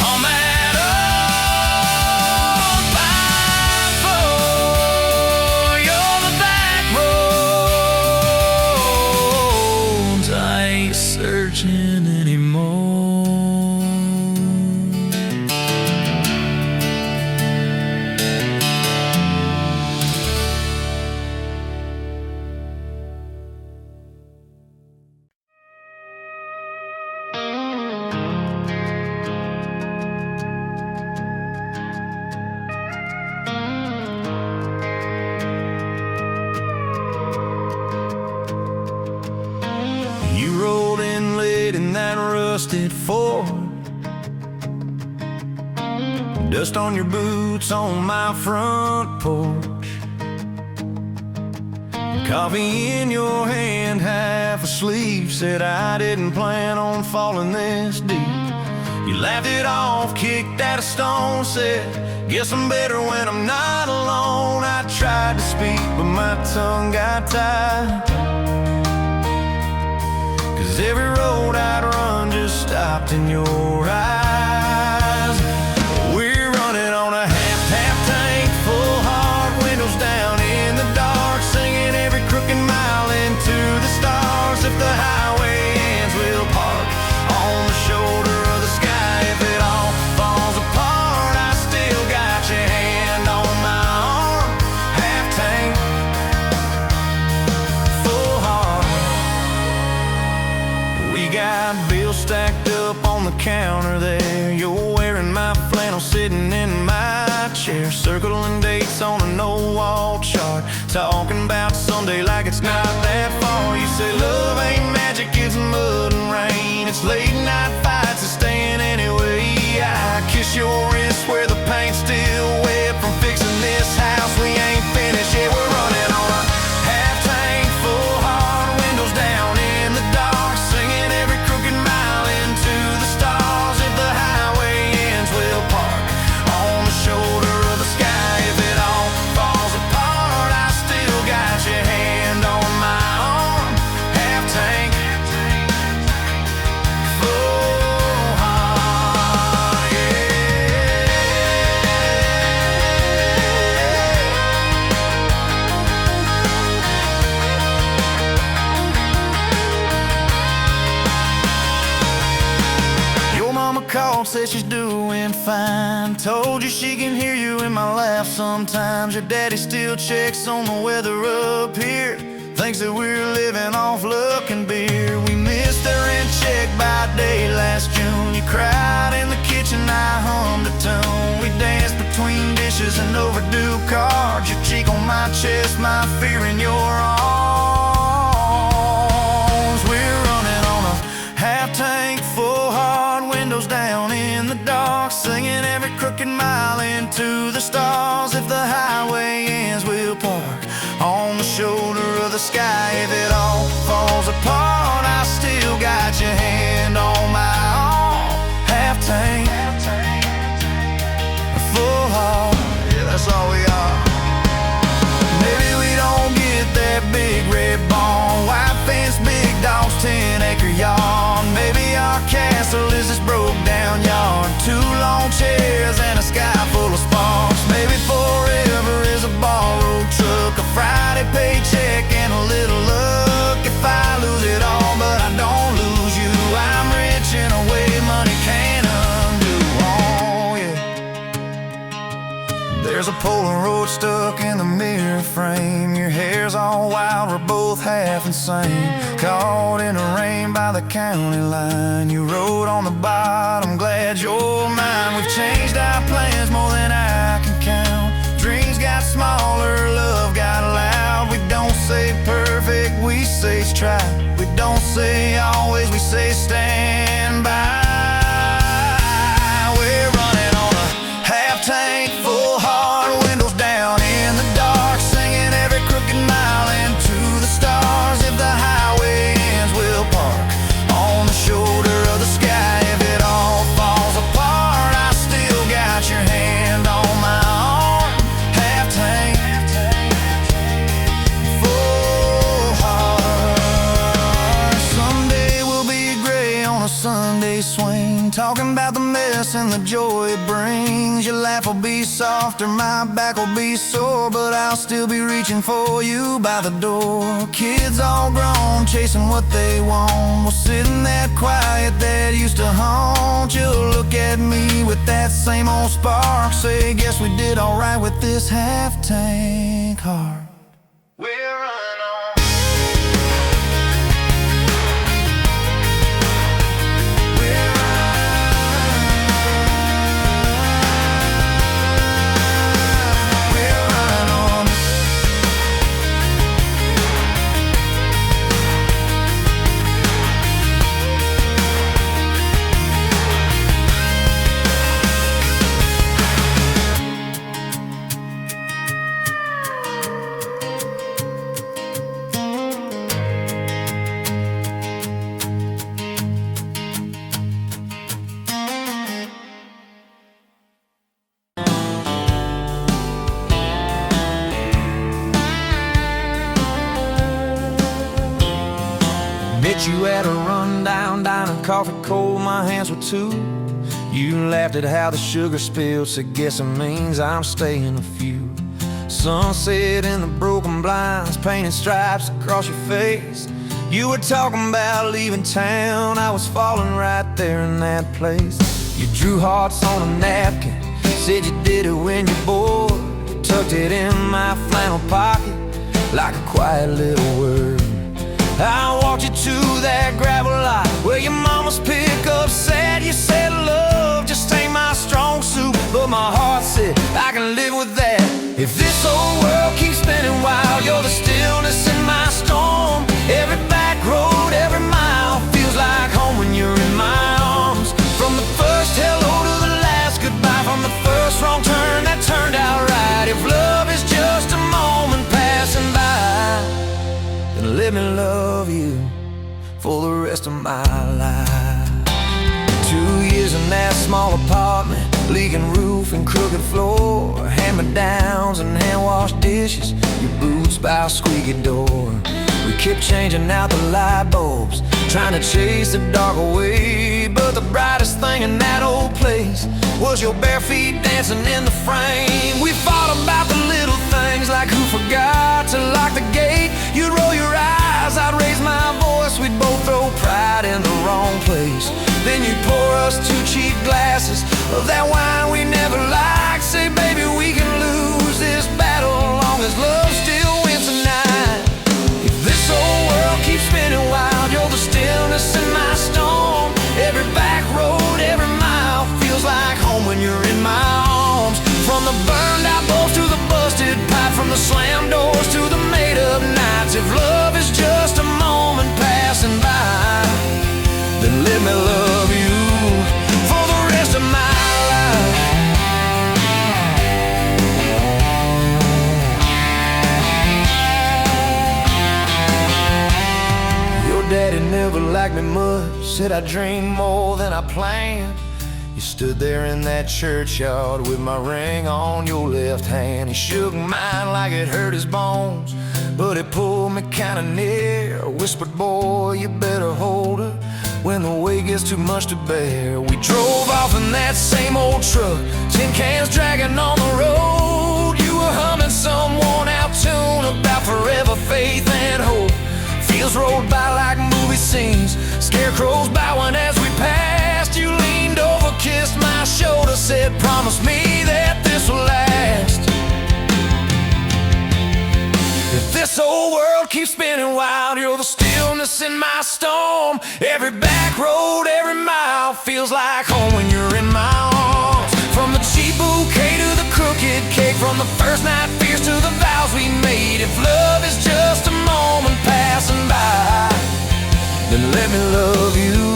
on that old pine floor. You're the back roads. I ain't searching anymore. You rolled in late in that rusted Ford, dust on your boots on my front porch, coffee in your hand, half asleep. Said I didn't plan on falling this deep. You laughed it off, kicked at a stone, said, guess I'm better when I'm not alone. I tried to speak, but my tongue got tied, 'cause every road I'd run just stopped in your eyes. We're running on a half tank, full heart, windows down in the dark, singing every crooked mile into the stars. If the highway ends, we'll park on the shoulder of the sky. If it all falls apart, I still got your hand on my arm. Half tank, full heart. We got bills stacked up on the counter there. You're wearing my flannel, sitting in my chair, circling dates on a no-wall chart, talking about Sunday like it's not that far. You say love ain't magic, it's mud and rain, it's late night fights and staying anyway. I kiss your wrist where the paint's still wet from fixing this house. We ain't finished yet. We're running on a half tank, full heart, windows down in the dark, singing every crooked mile into the stars. If the highway ends, we'll park on the shoulder of the sky. If it all falls apart, I still got your hand on my arm. Half tank, full says she's doing fine. Told you she can hear you in my laugh sometimes. Your daddy still checks on the weather up here. Thinks that we're living off luck and beer. We missed her rent check by day last June. You cried in the kitchen, I hummed a tune. We danced between dishes and overdue cards. Your cheek on my chest, my fear in your arms. We're running on a half-tank full, hard windows down in the dark, singing every crooked mile into the stars. If the highway ends, we'll park on the shoulder of the sky. If it all falls apart, I still got your hand on my arm. Half-tank, full heart, yeah, that's all we are. Maybe we don't get that big red barn, white fence, big dogs, 10-acre yard. Maybe our castle is this broke down yard, 2 long chairs and a sky full of sparks. Maybe forever is a borrowed truck, a Friday paycheck and a little luck. If I lose it all but I don't lose you, I'm rich in a way money can't undo. Oh yeah. There's a Polaroid stuck in the mirror frame. Your hair's all wild, we're both half insane. Caught in the rain by the county line. You wrote on the bottom, glad you're mine. We've changed our plans more than I can count. Dreams got smaller, love got loud. We don't say perfect, we say try. We don't say always, we say stand by. We're running on a half-tank full, hard windows down in the dark, singing every crooked mile into the stars. If the highway ends, we'll park on the shoulder of the sky. If it all falls apart, I still got your hand on my arm. Half-tank, full heart. Someday we'll be gray on a Sunday swing, talking about the mess and the joy it brings. Your laugh will be softer, my back will be sore, but I'll still be reaching for you by the door. Kids all grown, chasing what they want. We'll sit in that quiet that used to haunt. You'll look at me with that same old spark, say, guess we did alright with this half-tank heart. We're running on. We're running on. Met you at a rundown diner, coffee cold, my hands were too. You laughed at how the sugar spilled, so guess it means I'm staying a few. Sunset in the broken blinds, painted stripes across your face. You were talking about leaving town, I was falling right there in that place. You drew hearts on a napkin, said you did it when you're bored. You tucked it in my flannel pocket like a quiet little word. I walked you to that gravel lot where your mama's pickup said. You said love just ain't my strong suit, but my heart said I can live with that. If this old world keeps spinning wild, you're the stillness in my storm. Every back road, every mile feels like home when you're in my arms. From the first hello to the last goodbye, from the first wrong turn that turned out right. If love is just a moment passing by, then let me love you for the rest of my life. 2 years in that small apartment, leaking roof and crooked floor, hand-me-downs and hand-washed dishes, your boots by a squeaky door. We kept changing out the light bulbs, trying to chase the dark away, but the brightest thing in that old place was your bare feet dancing in the frame. We fought about the little things, like who forgot to lock the gate. You'd roll your eyes, I'd raise my voice, we'd both throw pride in the wrong place. Then you'd pour just 2 cheap glasses of that wine we never liked. Say, baby, we can lose this battle long as love still wins tonight. If this whole world keeps spinning wild, you're the stillness in my storm. Every back road, every mile feels like home when you're in my arms. From the burned out bulbs to the busted pipe, from the slammed doors to the made up nights. If love is just a moment passing by, then let me love you for the rest of my life. Your daddy never liked me much, said I dreamed more than I planned. You stood there in that churchyard with my ring on your left hand. He shook mine like it hurt his bones, but he pulled me kinda near. Whispered, boy, you better hold her when the weight gets too much to bear. We drove off in that same old truck, tin cans dragging on the road. You were humming some worn out tune about forever faith and hope. Fields rolled by like movie scenes, scarecrows bowing as we passed. You leaned over, kissed my shoulder, said, promise me that this will last. If this whole world keeps spinning wild, you're the stillness in my storm. Every back road, every mile feels like home when you're in my arms. From the cheap bouquet to the crooked cake, from the first night fears to the vows we made. If love is just a moment passing by, then let me love you.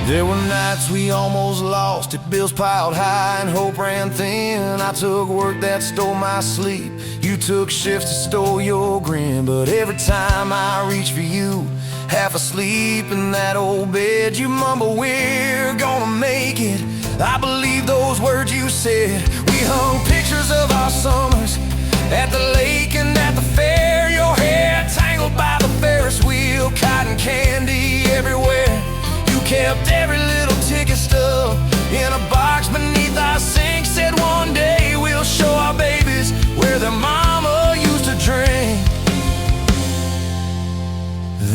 There were nights we almost lost it, bills piled high and hope ran thin. I took work that stole my sleep, you took shifts that stole your grin. But every time I reach for you, half asleep in that old bed, you mumble, we're gonna make it. I believe those words you said. We hung pictures of our summers at the lake and at the fair. Your hair tangled by the Ferris wheel, cotton candy everywhere. You kept every little ticket stub in a box beneath our sink. Said one day we'll show our babies where their mama used to drink.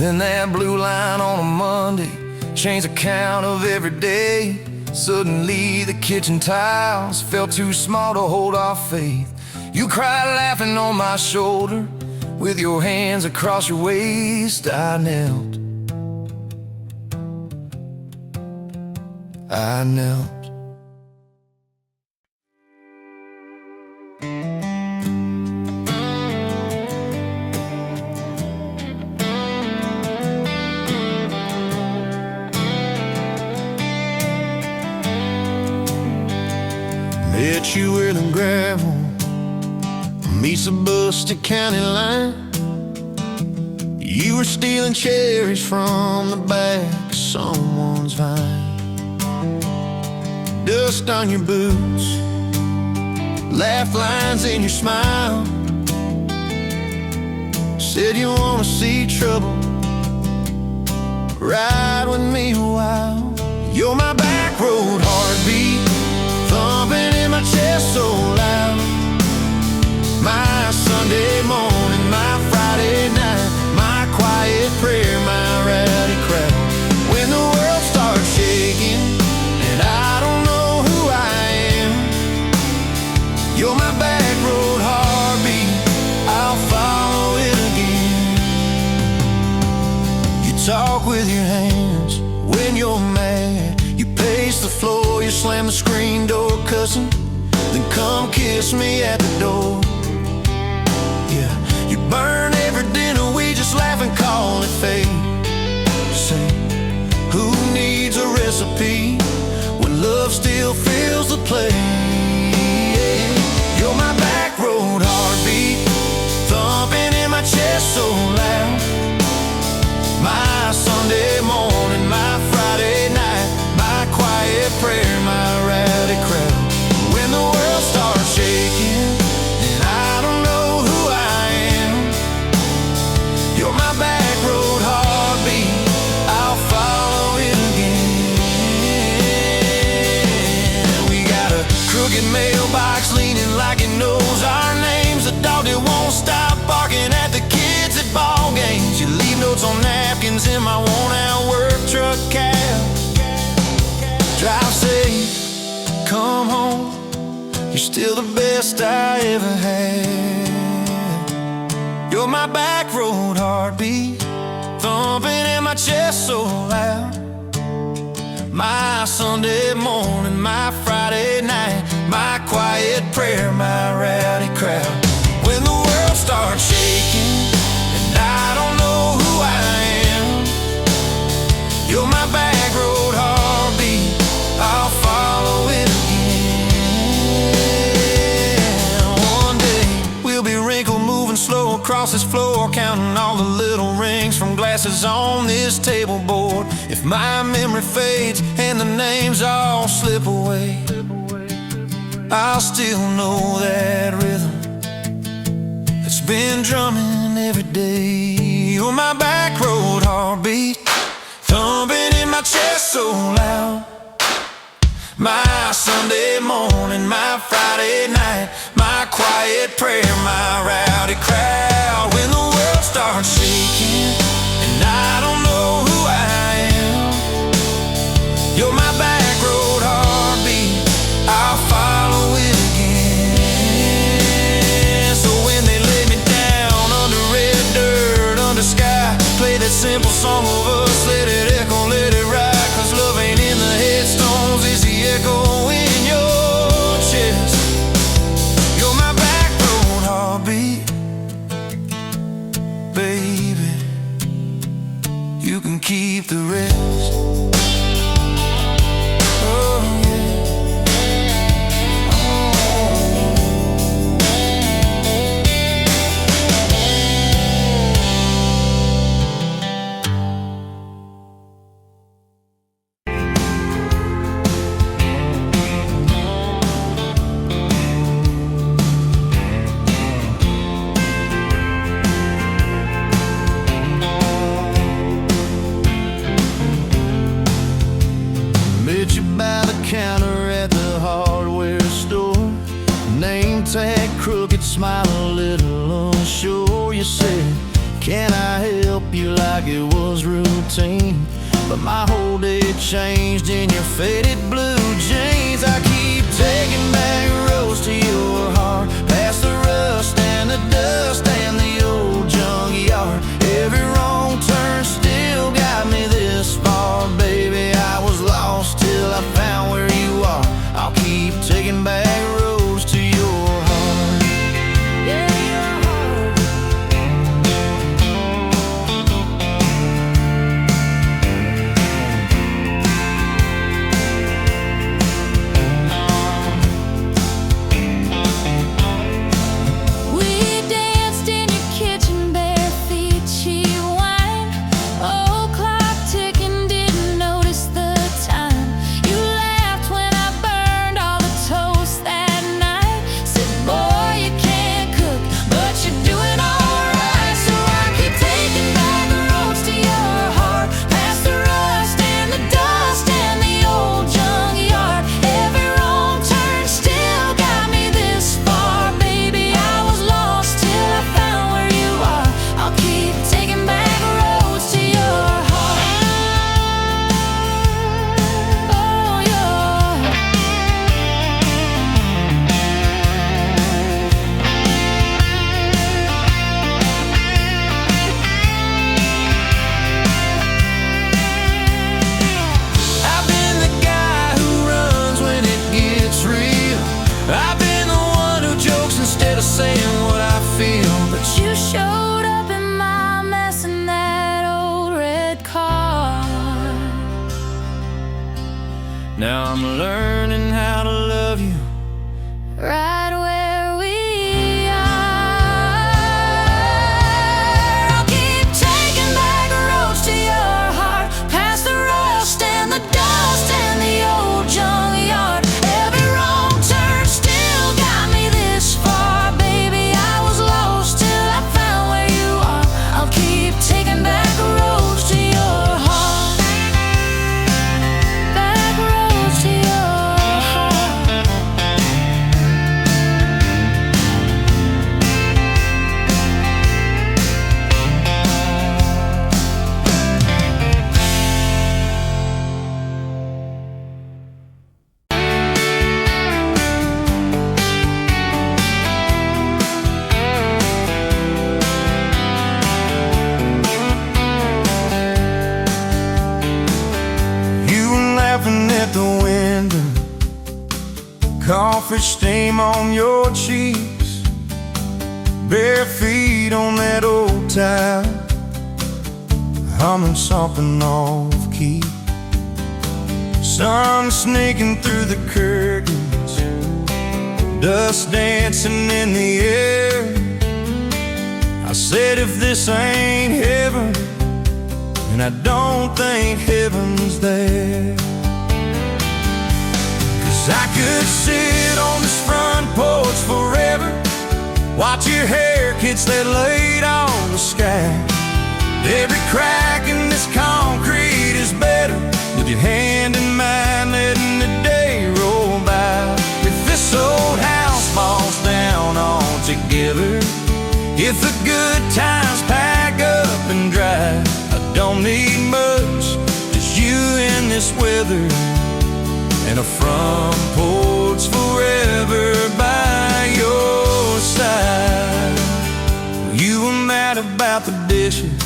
Then that blue line on a Monday changed the count of every day. Suddenly the kitchen tiles felt too small to hold our faith. You cried laughing on my shoulder with your hands across your waist. I knelt. Met you where the gravel meets the busted county line. You were stealing cherries from the back of someone's vine. Dust on your boots, laugh lines in your smile. Said you wanna see trouble, ride with me a while. You're my back road heartbeat, thumping in my chest so loud. My Sunday morning, my Friday night, my quiet prayer, my rowdy crowd. When the world starts shaking and I don't know who I am, you're my back road heartbeat, I'll follow it again. You talk with your hands when you're mad, you pace the floor, you slam the screen door cussing, then come kiss me at the door. Yeah, you burn every dinner, we just laugh and call it fate. Say, who needs a recipe when love still fills the plate? You're my back road heartbeat, thumping in my chest so loud. My Sunday morning, my Friday night, my quiet prayer, my rowdy crowd. When the world starts shaking and I don't know who I am, you're my back road heart. Drive safe, come home. You're still the best I ever had. You're my back road heartbeat, thumping in my chest so loud. My Sunday morning, my Friday night, my quiet prayer, my rowdy crowd. When the world starts shaking and I don't know who I am, you're my back road heartbeat, I'll follow it again. One day we'll be wrinkled, moving slow across this floor, counting all the little rings from glasses on this table board. If my memory fades and the names all slip away, I'll still know that rhythm that's been drumming every day. You're my back road heartbeat, thumping in my chest so loud. My Sunday morning, my Friday night, my quiet prayer, my rowdy crowd. When the world starts shaking and I don't know who I am, you're my back road heartbeat, I'll follow it again. So when they lay me down under red dirt, under sky, play that simple song of us, let it echo, let it ride. Cause love ain't in the headstones, it's the echo in your chest. You're my back road heartbeat, baby, you can keep the rest. Oh yeah. Met you by the counter at the hardware store, name tag crooked, smile a little unsure. You said, can I help you, like it was routine, but my whole day changed in your faded blue jeans. I keep taking back roads to your heart, past the rust and the dust and the old junkyard. Every wrong turn still got me this far, baby. I was lost till I found where you are. I'll keep taking back roads to your heart. Yeah, your heart. We danced in your kitchen, bare feet, cheap wine. Old clock ticking, didn't notice the time. You laughed when I burned all the toast that night. Said, boy, you can't cook, but you're doing alright. So I keep taking back the roads to your heart, past the rust and the dust and the old junkyard. Every wrong turn still got me this far, baby. I was lost till I found where you are. I'll keep taking back roads to your heart. Oh, your I've been the guy who runs when it gets real. I've been the one who jokes instead of saying what I feel. But you showed up in my mess in that old red car. Now I'm learning how to love you right where we are. I'll keep taking back roads to your heart, past the rust and the dust and the old junkyard. Every wrong turn still got me this far, baby. I was lost till I found where you are. I'll keep taking back roads to your heart, back roads to your heart. crawfish steam on your cheeks, bare feet on that old tile, humming something off key. Sun sneaking through the curtains, dust dancing in the air. I said if this ain't heaven, and I don't think heaven's there. 'Cause I could sit on this front porch forever, watch your hair kids that laid on the sky. Every crack in this concrete is better with your hand in mine, letting the day roll by. If this old house falls down altogether, if the good times pack up and drive, I don't need much, just you in this weather, and a front porch forever by your side. You were mad about the dishes,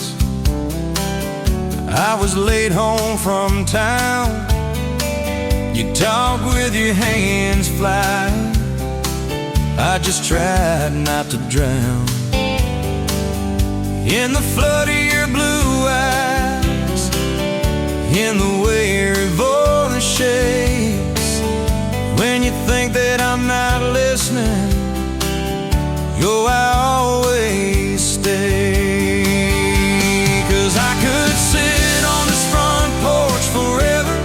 I was late home from town. You talk with your hands flying, I just tried not to drown in the flood of your blue eyes, in the way your voice shakes. When you think that I'm not listening, yo, I always stay. 'Cause I could sit on this front porch forever,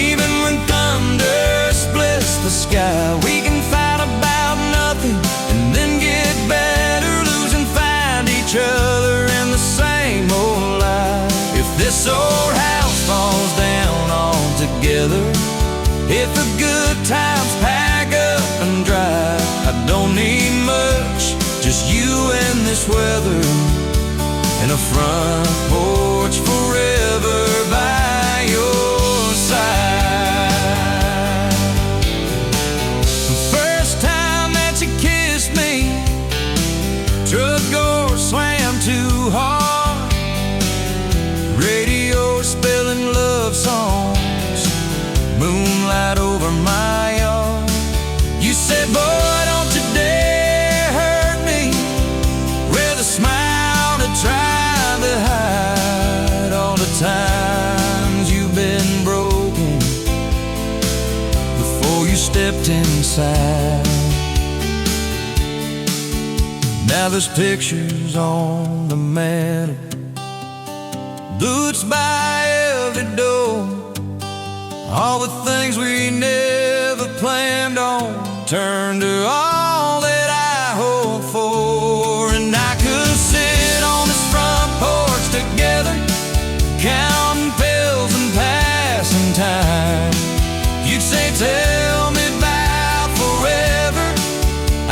even when thunder splits the sky. We can fight about nothing and then get better, lose and find each other in the same old life. If this old house falls down altogether, if the good times pack up and drive, I don't need much, just you and this weather, and a front porch forever by your side. The first time that you kissed me, truck door slammed too hard, radio spelling love songs, moonlight over my yard. You said, boy, don't you dare hurt me, with a smile to try to hide all the times you've been broken before you stepped inside. Now there's pictures on the mantel, boots by every door, all the things we never planned on turned to all that I hope for. And I could sit on this front porch together, counting pills and passing time. You'd say, tell me about forever,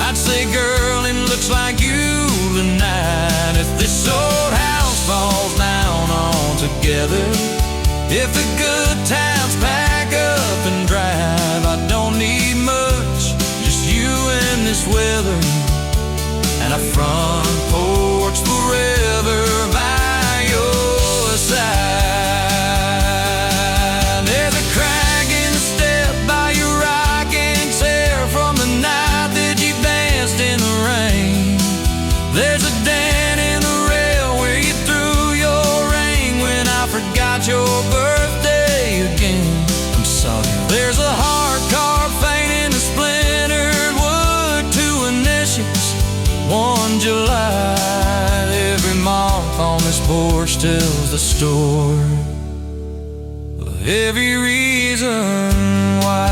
I'd say, girl, it looks like you tonight. If this old house falls down altogether, if the good times pack up and drive, I don't need much, just you and this weather, and a front porch forever by your side. There's a crack in the step by your rocking chair from the night that you danced in the rain. There's a dent in the rail where you threw your ring when I forgot your birthday again. I'm sorry. There's a hard carved fate in the splintered wood, two initials, 1 July. Every mark on this porch tells the story of every reason why.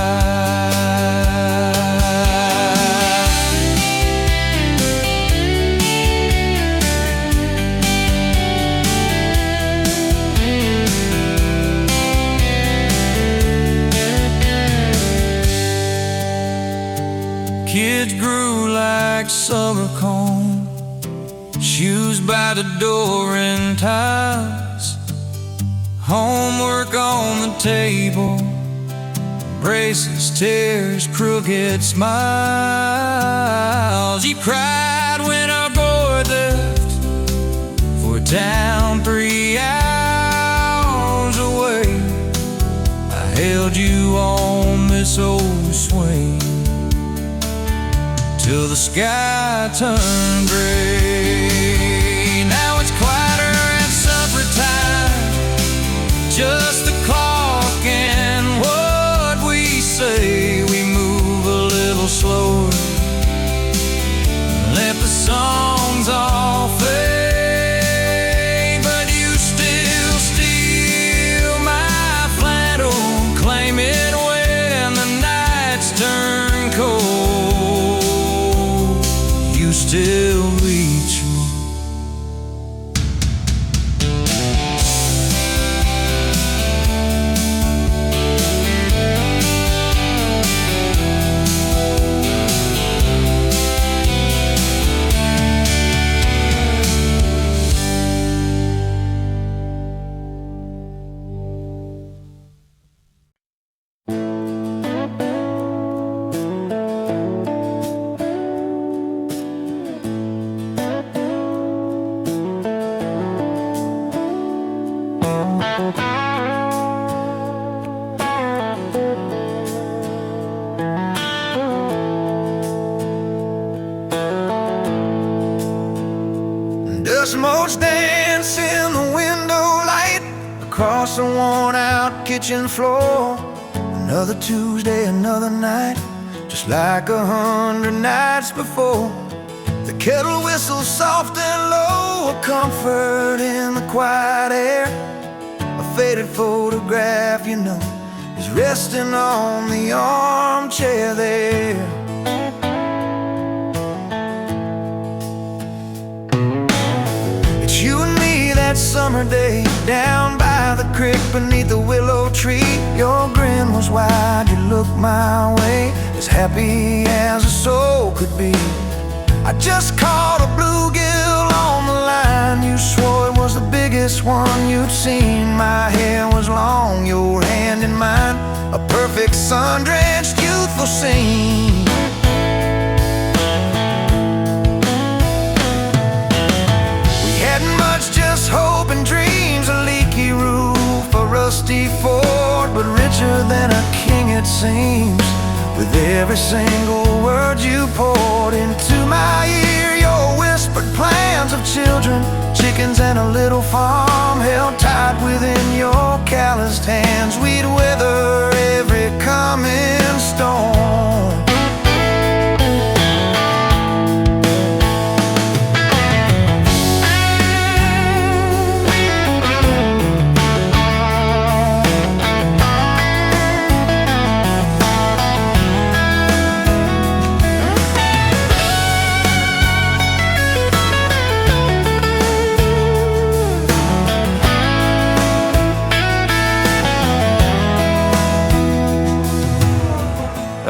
Kids grew like summer corn, shoes by the door and ties, homework on the table, braces, tears, crooked smiles. You cried when our boy left for a town 3 hours away. I held you on this old swing till the sky turned gray. Now it's quieter at supper time, just the clock and what we say. We move a little slower, let the songs all fade, but you still steal my flannel, claim it when the nights turn cold. You still reach me. Smoke's dance in the window light across the worn-out kitchen floor. Another Tuesday, another night, just like 100 nights before. The kettle whistles soft and low, a comfort in the quiet air. A faded photograph, you know, is resting on the armchair there. You and me that summer day, down by the creek beneath the willow tree. Your grin was wide, you looked my way, as happy as a soul could be. I just caught a bluegill on the line. You swore it was the biggest one you'd seen. My hair was long, your hand in mine, a perfect sun-drenched youthful scene. Just hope and dreams, a leaky roof, a rusty fort, but richer than a king it seems. With every single word you poured into my ear, your whispered plans of children, chickens and a little farm held tight within your calloused hands. We'd weather every coming storm.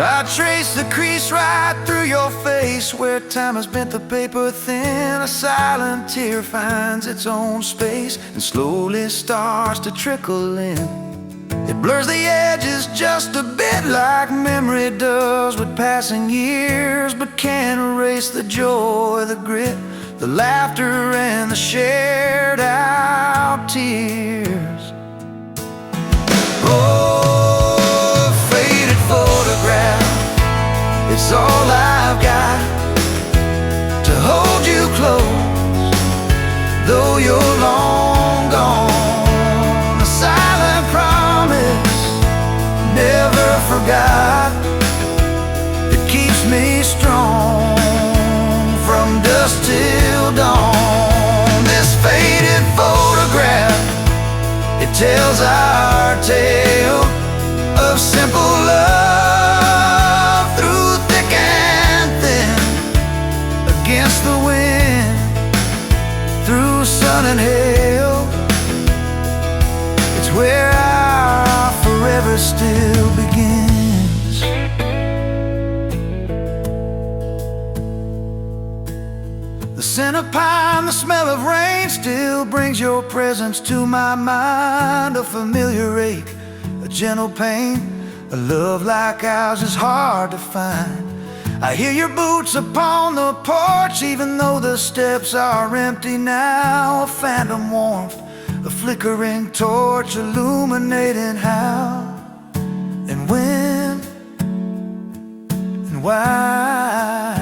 I trace the crease right through your face, where time has bent the paper thin. A silent tear finds its own space and slowly starts to trickle in. It blurs the edges just a bit, like memory does with passing years, but can't erase the joy, the grit, the laughter and the shared out tears. Oh, faded photograph, it's all I've got to hold you close, though you're long gone. A silent promise, never forgot, that keeps me strong from dusk till dawn. This faded photograph, it tells our tale of simple love through thick and thin, against the wind, through sun and hail. It's where our forever still begins. The scent of pine, the smell of rain, still brings your presence to my mind. A familiar ache, a gentle pain, a love like ours is hard to find. I hear your boots upon the porch, even though the steps are empty now. A phantom warmth, a flickering torch, illuminating how and when and why.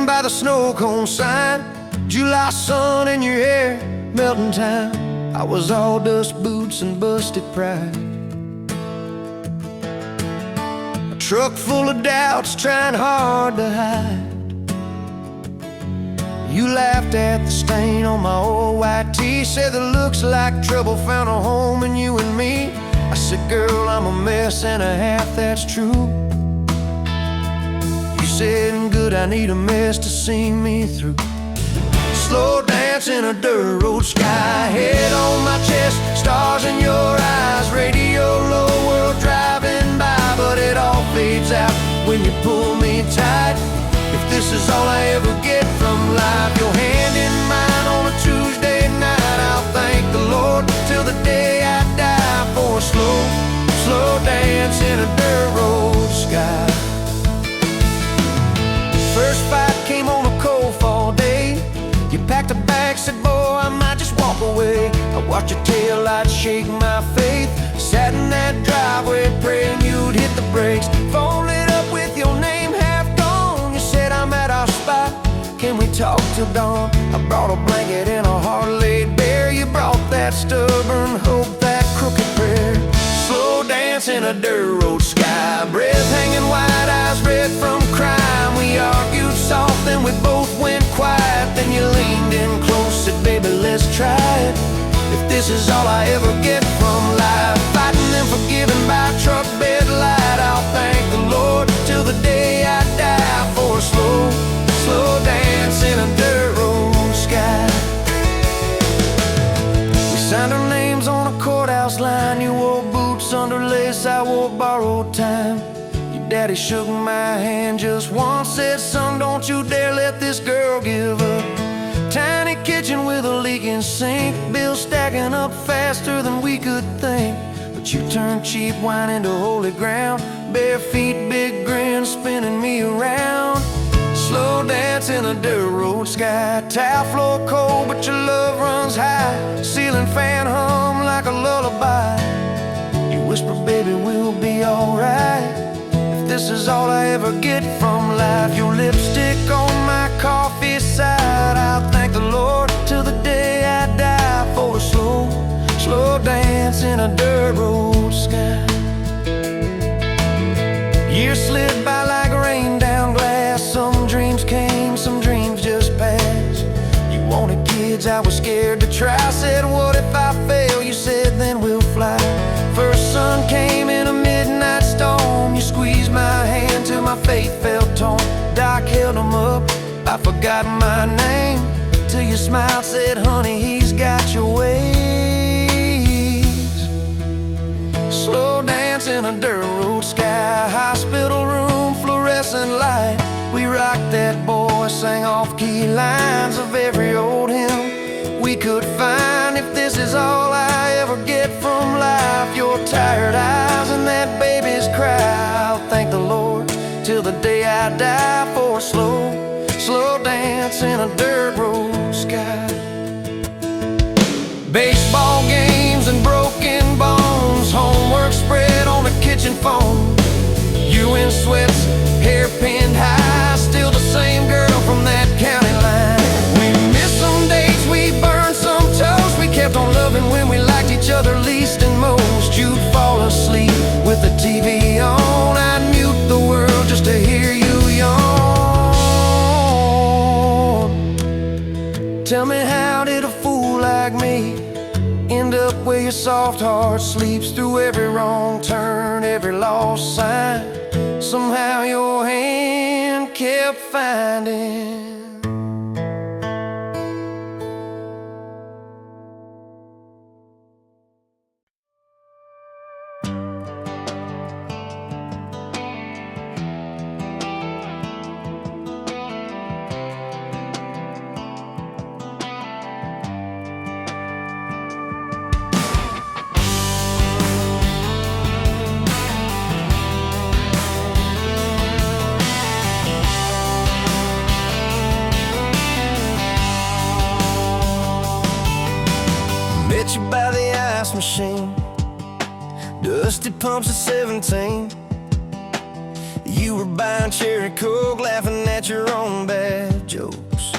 by the snow cone sign, July sun in your hair, melting time. I was all dust boots and busted pride, a truck full of doubts trying hard to hide. You laughed at the stain on my old white tee, said that looks like trouble found a home in you and me. I said, girl, I'm a mess and a half, that's true. You said, good, I need a mess to see me through. Slow dance in a dirt road sky, head on my chest, stars in your eyes, radio low, world driving by, but it all fades out when you pull me tight. If this is all I ever get from life, your hand in mine on a Tuesday night, I'll thank the Lord till the day I die for a slow, slow dance in a dirt road sky. First fight came on a cold fall day. You packed a bag, said, boy, I might just walk away. I watched your taillights shake my faith, sat in that driveway praying you'd hit the brakes. Phone lit up with your name half gone. You said, I'm at our spot, can we talk till dawn? I brought a blanket and a heart laid bare. You brought that stubborn hope, that crooked prayer. Slow dance in a dirt road sky, breath hanging wide, eyes red from crime. We argued soft, then we both went quiet. Then you leaned in close, said, baby, let's try it. If this is all I ever get from life, fighting and forgiving by truck bed light, I'll thank the Lord till the day I die for a slow, slow dance in a dirt road sky. We signed our names on a courthouse line. You wore boots under lace, I wore borrowed time. Your daddy shook my hand just once, said, son, don't you dare let this girl give up. Tiny kitchen with a leaking sink, bills stacking up faster than we could think. But you turned cheap wine into holy ground, bare feet, big grin, spinning me around. Slow dance in a dirt road sky, tile floor cold, but your love runs high. Ceiling fan hum like a lullaby. You whisper, baby, we'll be alright. If this is all I ever get from life, your lipstick on my coffee side, I'll thank the Lord till the day I die for a slow, slow dance in a dirt road sky. Years slid by like rain down glass. Some dreams came, some dreams just passed. You wanted kids, I was scared to try. Said, what if I fail? You said, then we'll fly. First sun came in a midnight storm. You squeezed my hand till my faith felt torn. Doc held them up, I forgot my name, till you smiled, said, honey, he's got your ways. Slow dance in a dirt road sky, hospital room, fluorescent light. We rocked that boy, sang off-key lines of every old hymn we could find. If this is all I ever get from life, your tired eyes and that baby's cry, I'll thank the Lord till the day I die for a slow, slow dance in a dirt road sky. Baseball games and broken bones, homework spread on the kitchen phone. You in sweats, hair pinned high, still the same girl from that county line. We missed some dates, we burned some toast. We kept on loving when we liked each other least and most. You'd fall asleep with the TV on, I'd mute the world just to hear you yawn. Tell me, how did a fool like me end up where your soft heart sleeps through every wrong turn, every lost sign? Somehow your hand kept finding. Met you by the ice machine, dusty pumps at 17. You were buying cherry coke, laughing at your own bad jokes.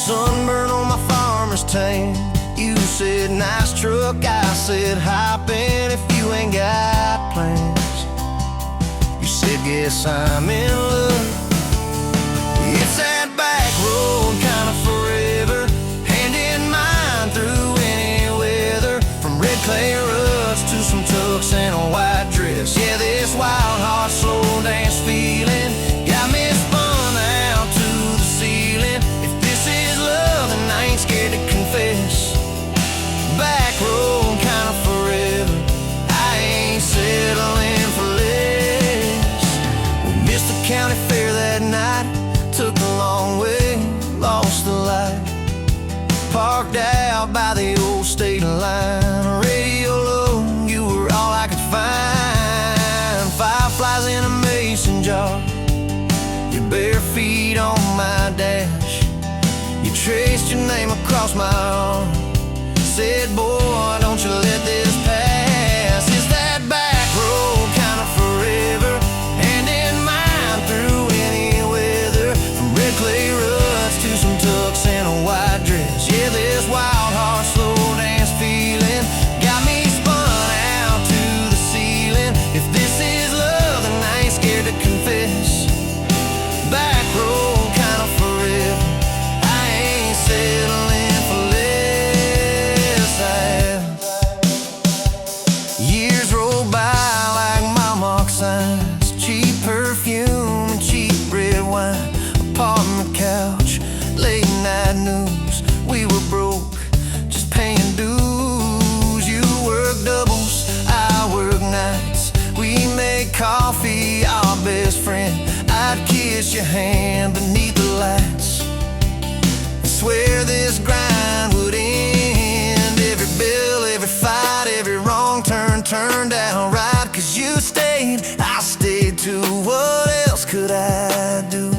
Sunburn on my farmer's tan. You said nice truck, I said hop in if you ain't got plans. You said guess I'm in love. It's that back road kinda forever, hand in mine through any weather. From red clay ruts to some tux and a white dress. Yeah, this wild heart slow dance feeling got me spun out to the ceiling. If this is love, then I ain't scared to confess. Back road kinda forever, I ain't settling for less. We missed the county fair that night, took the long way, lost the light. Parked out by the old state line, radio low, you were all I could find. Fireflies in a mason jar, your bare feet on my dash. You traced your name across my arm, said, boy, don't you let this pass. It's that back road kinda forever, hand in mine through any weather. From red clay ruts to some tux and a white dress. Yeah, this wild heart slow dance feeling got me spun out to the ceiling. If this is love, then I ain't scared to confess. Back road kinda forever, I ain't settling for less. Years roll by like mile mark signs, cheap perfume and cheap red wine. Apartment couch, late night news. We were broke, just paying dues. You work doubles, I work nights. We make coffee, our best friend. I'd kiss your hand beneath the lights, swear this grind would end. Every bill, every fight, every wrong turn turned out right. Cause you stayed, I stayed too. What else could I do?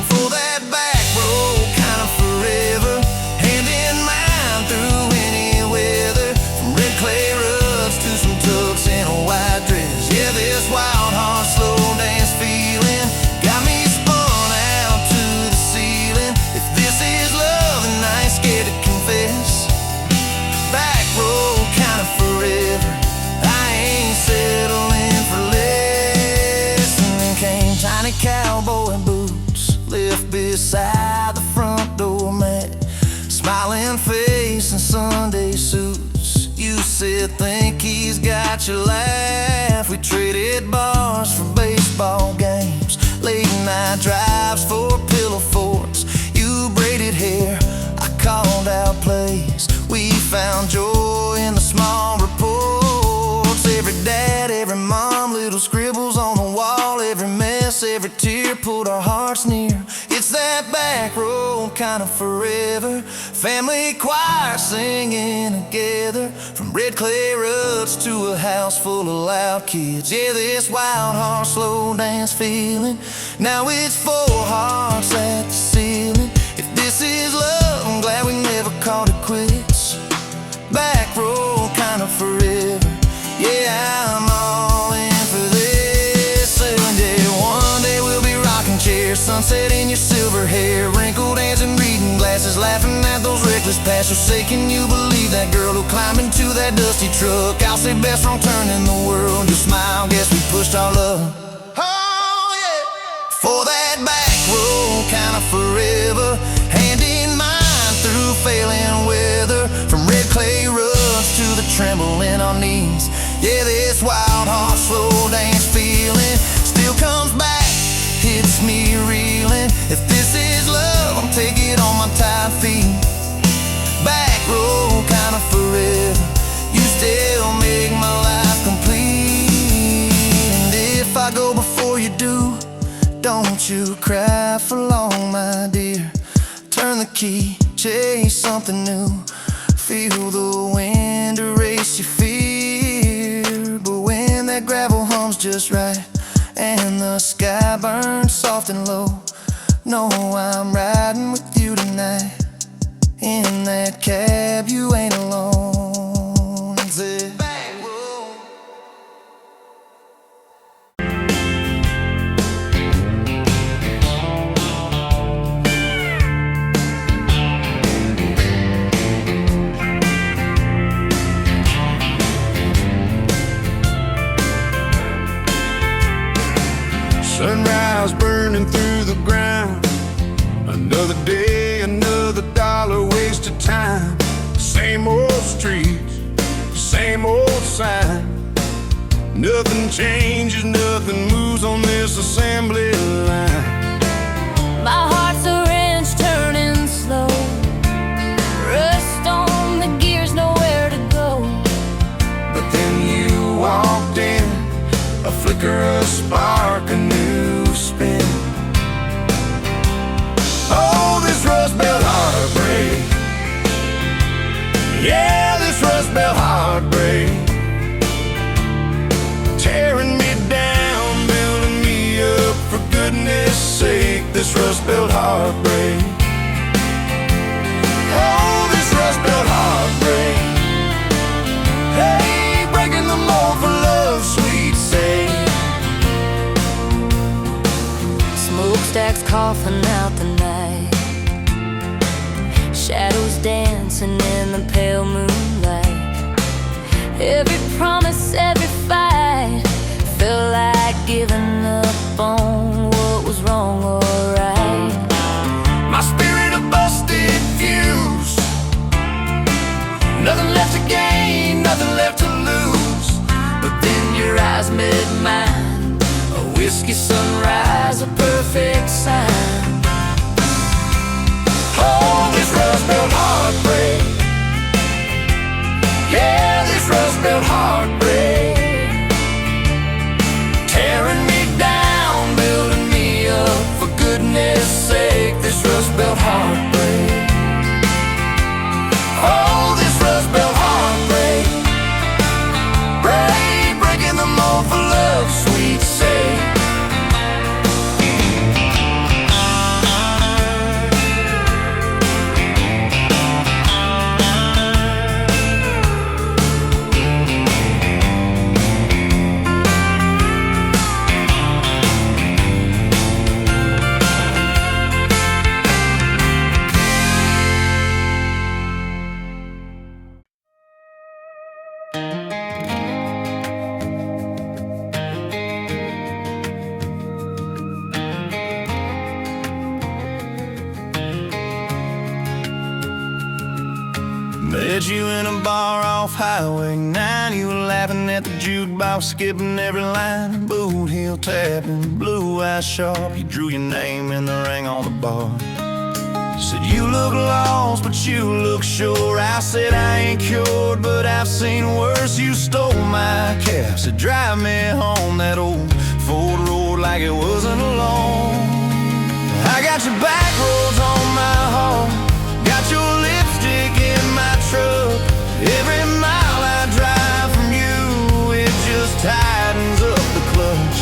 For that back road kinda forever, hand in mine through any weather. From red clay ruts to some tux and a white dress. Yeah, this wild heart slow dance feeling got me spun out to the ceiling. If this is love, then I ain't scared to confess. Back road kinda forever, I ain't settling for less. And then came tiny cowboy boots, left beside the front door mat. Smiling face and Sunday suits. You said think he's got your laugh. We traded bars for baseball games, late night drives for pillow forts. You braided hair, I called out plays. We found joy in the small reports. Every dad, every mom, little scribbles on the wall. Every mess, every tear pulled our hearts near. It's that back road kinda forever, family choir singing together. From red clay ruts to a house full of loud kids. Yeah, this wild heart slow dance feeling, now it's four hearts at the ceiling. If this is love, I'm glad we never called it quits. Back road kinda forever, yeah, I'm all in for this. And yeah, one day we'll be rocking chairs, sunset in your silver hair, wrinkled hands and reading glasses, laughing at those reckless pastors. Say, can you believe that girl who climbed into that dusty truck? I'll say best wrong turn in the world. You smile, guess we pushed our love. Oh yeah, for that back road kinda forever, hand in mine through failing weather. From red clay ruts to the tremble in our knees. Yeah, this wild heart slow dance feeling still comes back, hits me reeling. If this is love, I'll take it on my tired feet. Back road kinda forever, you still make my life complete. And if I go before you do, don't you cry for long, my dear. Turn the key, chase something new. Feel the wind erase your fear. But when that gravel hums just right and the sky burns soft and low, know I'm riding with you tonight. In that cab, you ain't alone. Back day, another dollar wasted time. Same old streets, same old sign. Nothing changes, nothing moves on this assembly line. My heart's a wrench turning slow, rust on the gears, nowhere to go. But then you walked in, a flicker, a spark, a new spin. Oh, this Rust Belt heartbreak. Yeah, this Rust Belt heartbreak. Tearing me down, building me up, for goodness sake, this Rust Belt heartbreak. Oh, this Rust Belt heartbreak. Hey, breaking the mold for love's sweet sake. Smokestacks coughing out the night, shadows dancing in the pale moonlight. Every promise, every fight felt like giving up on what was wrong or right. My spirit a busted fuse, nothing left to gain, nothing left to lose. But then your eyes met mine, a whiskey sunrise, a perfect sign. Oh, this Rust Belt heartbreak. Yeah, this Rust Belt heartbreak. Tearing me down, building me up, for goodness sake, this Rust Belt heartbreak. Oh, this Rust Belt heartbreak. Breaking the mold for love's sweet sake. Met you in a bar off Highway 9. You were laughing at the jukebox, skipping every line. Boot heel tapping, blue eyes sharp. You drew your name in the ring on the bar. Said you look lost, but you look sure. I said I ain't cured, but I've seen worse. You stole my cab, said drive me home. That old Ford road like it wasn't alone. I got your back roads on my heart, got your lipstick in my truck. Every mile I drive from you, it just tightens up the clutch.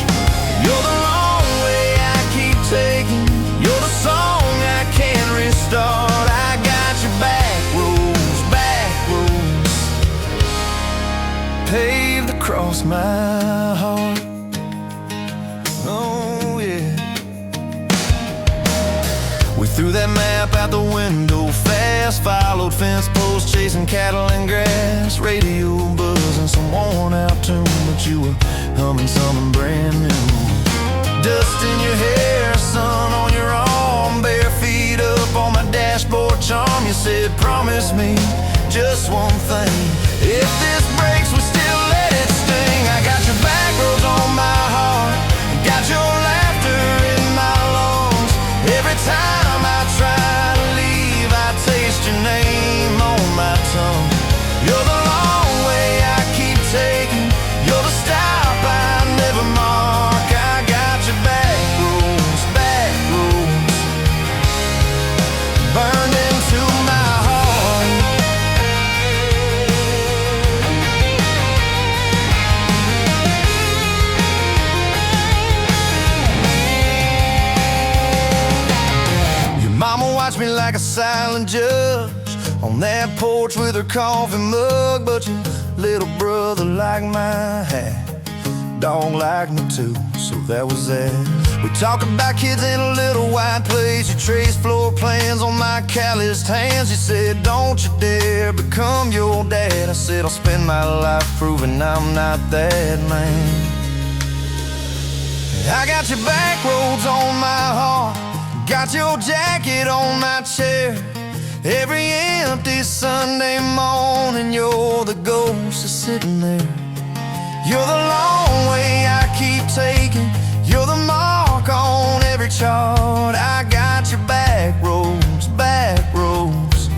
You're the long way I keep taking, you're the song I can't restart. I got your back roads paved across my heart. Oh yeah. We threw that map out the window fast, followed fence posts, chasing cattle and grass. Radio buzzing some worn out tune, but you were humming something brand new. Dust in your hair, sun on your arm, bare feet up on my dashboard charm. You said promise me just one thing, if this breaks we still let it sting. I got your back roads on my heart, got your laughter in my lungs. Every time I try to leave, I taste your name on my tongue. You're the long way I keep taking, you're the stop I never mark. I got your back roads burned into my heart. Your mama watched me like a silent judge on that porch with her coffee mug. But your little brother liked my hat, dog liked me too, so that was that. We talk about kids in a little white place. You traced floor plans on my calloused hands. You said don't you dare become your dad. I said I'll spend my life proving I'm not that man. I got your back roads on my heart, Got your jacket on my chair. Every empty Sunday morning, you're the ghost that's sitting there. You're the long way I keep taking. You're the mark on every chart. I got your back roads, back roads,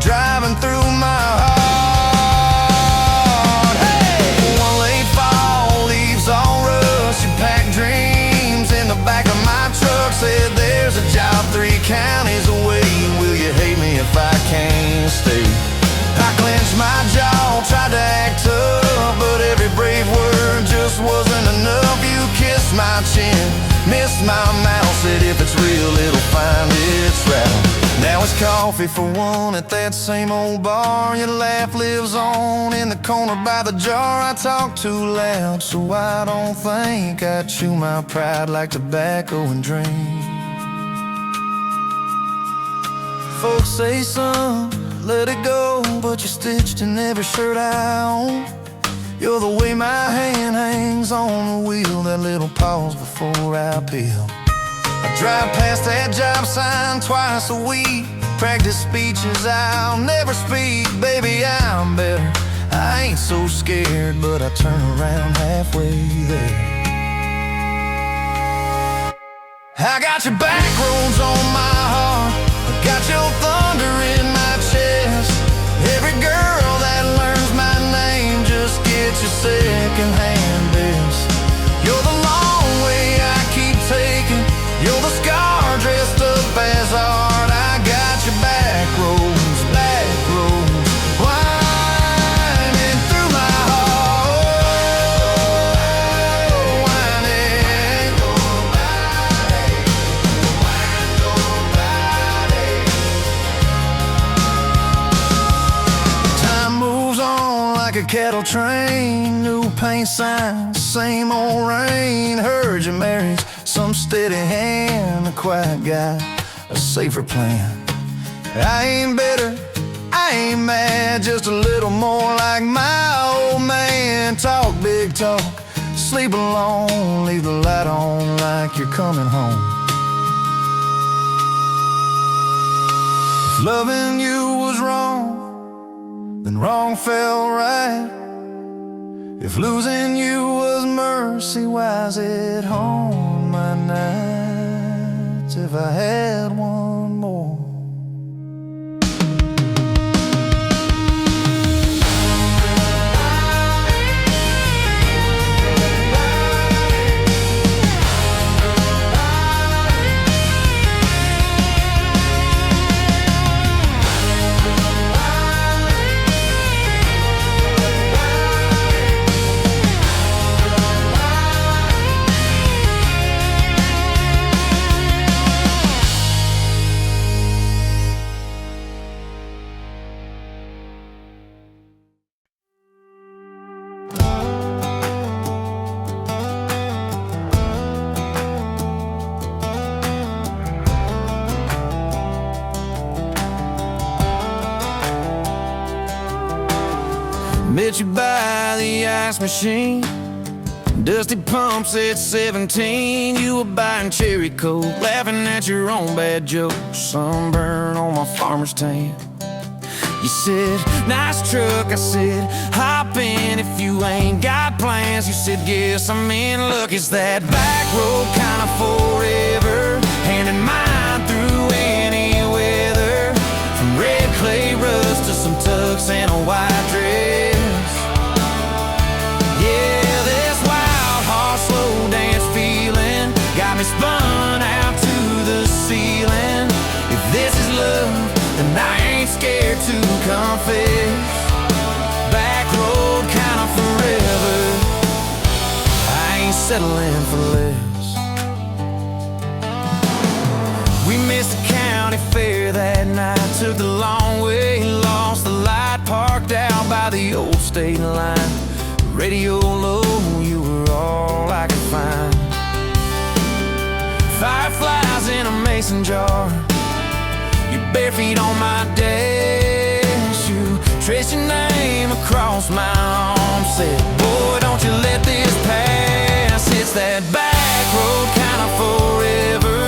driving through my heart. Hey! One late fall, leaves all rust. You pack dreams in the back of my truck. Said there's a job 3 counties away. Will you hate me if I can't stay? I clenched my jaw, tried to act tough, but every brave word just wasn't enough. You kissed my chin, missed my mouth, said if it's real it'll find its route. Now it's coffee for one at that same old bar. Your laugh lives on in the corner by the jar. I talk too loud, so I don't think I chew my pride like tobacco and drink. Folks say, son, let it go, but you're stitched in every shirt I own. You're the way my hand hangs on the wheel, that little pause before I peel. I drive past that job sign twice a week. Practice speeches I'll never speak. Baby, I'm better, I ain't so scared, but I turn around halfway there. I got your back roads on my heart, I got your thunder in my chest. Every girl that learns my name just gets your second-hand best. You're the long way I keep taking. You're the scar dressed up as art. I got your back roads, winding through my heart, winding your body. Time moves on like a cattle train. New paint signs, same old rain. Heard you married some steady hand, a quiet guy, a safer plan. I ain't bitter, I ain't mad, just a little more like my old man. Talk big talk, sleep alone, leave the light on like you're coming home. If loving you was wrong, then wrong felt right. If losing you was mercy, why's it haunt my nights? If I had one more. Met you by the ice machine, dusty pumps at 17. You were buying cherry coke, laughing at your own bad jokes. Sunburn on my farmer's tan. You said, nice truck. I said, hop in if you ain't got plans. You said, guess I'm in luck. It's that back road kind of forever, handing mine through any weather. From red clay rust to some tux and a white dress. Yeah, this wild horse slow dance feeling got me spun out to the ceiling. If this is love, then I ain't scared to confess. Back road kind of forever, I ain't settling for less. We missed the county fair that night, took the long way, lost the light, parked out by the old state line. Radio low, you were all I could find. Fireflies in a mason jar, your bare feet on my dash. You traced your name across my arm, said, boy, don't you let this pass. It's that back road kind of forever,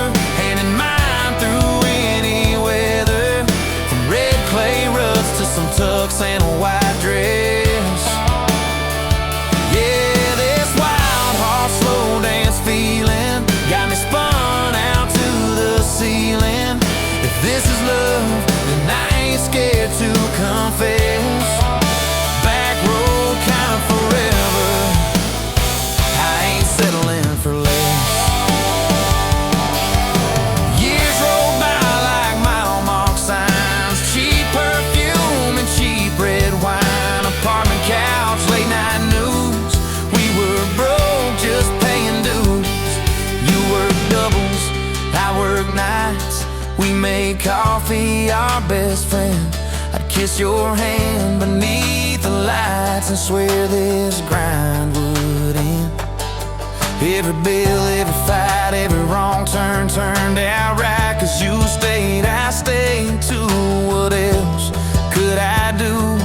We made coffee our best friend. I'd kiss your hand beneath the lights and swear this grind would end. Every bill, every fight, every wrong turn turned out right. Cause you stayed, I stayed too. What else could I do?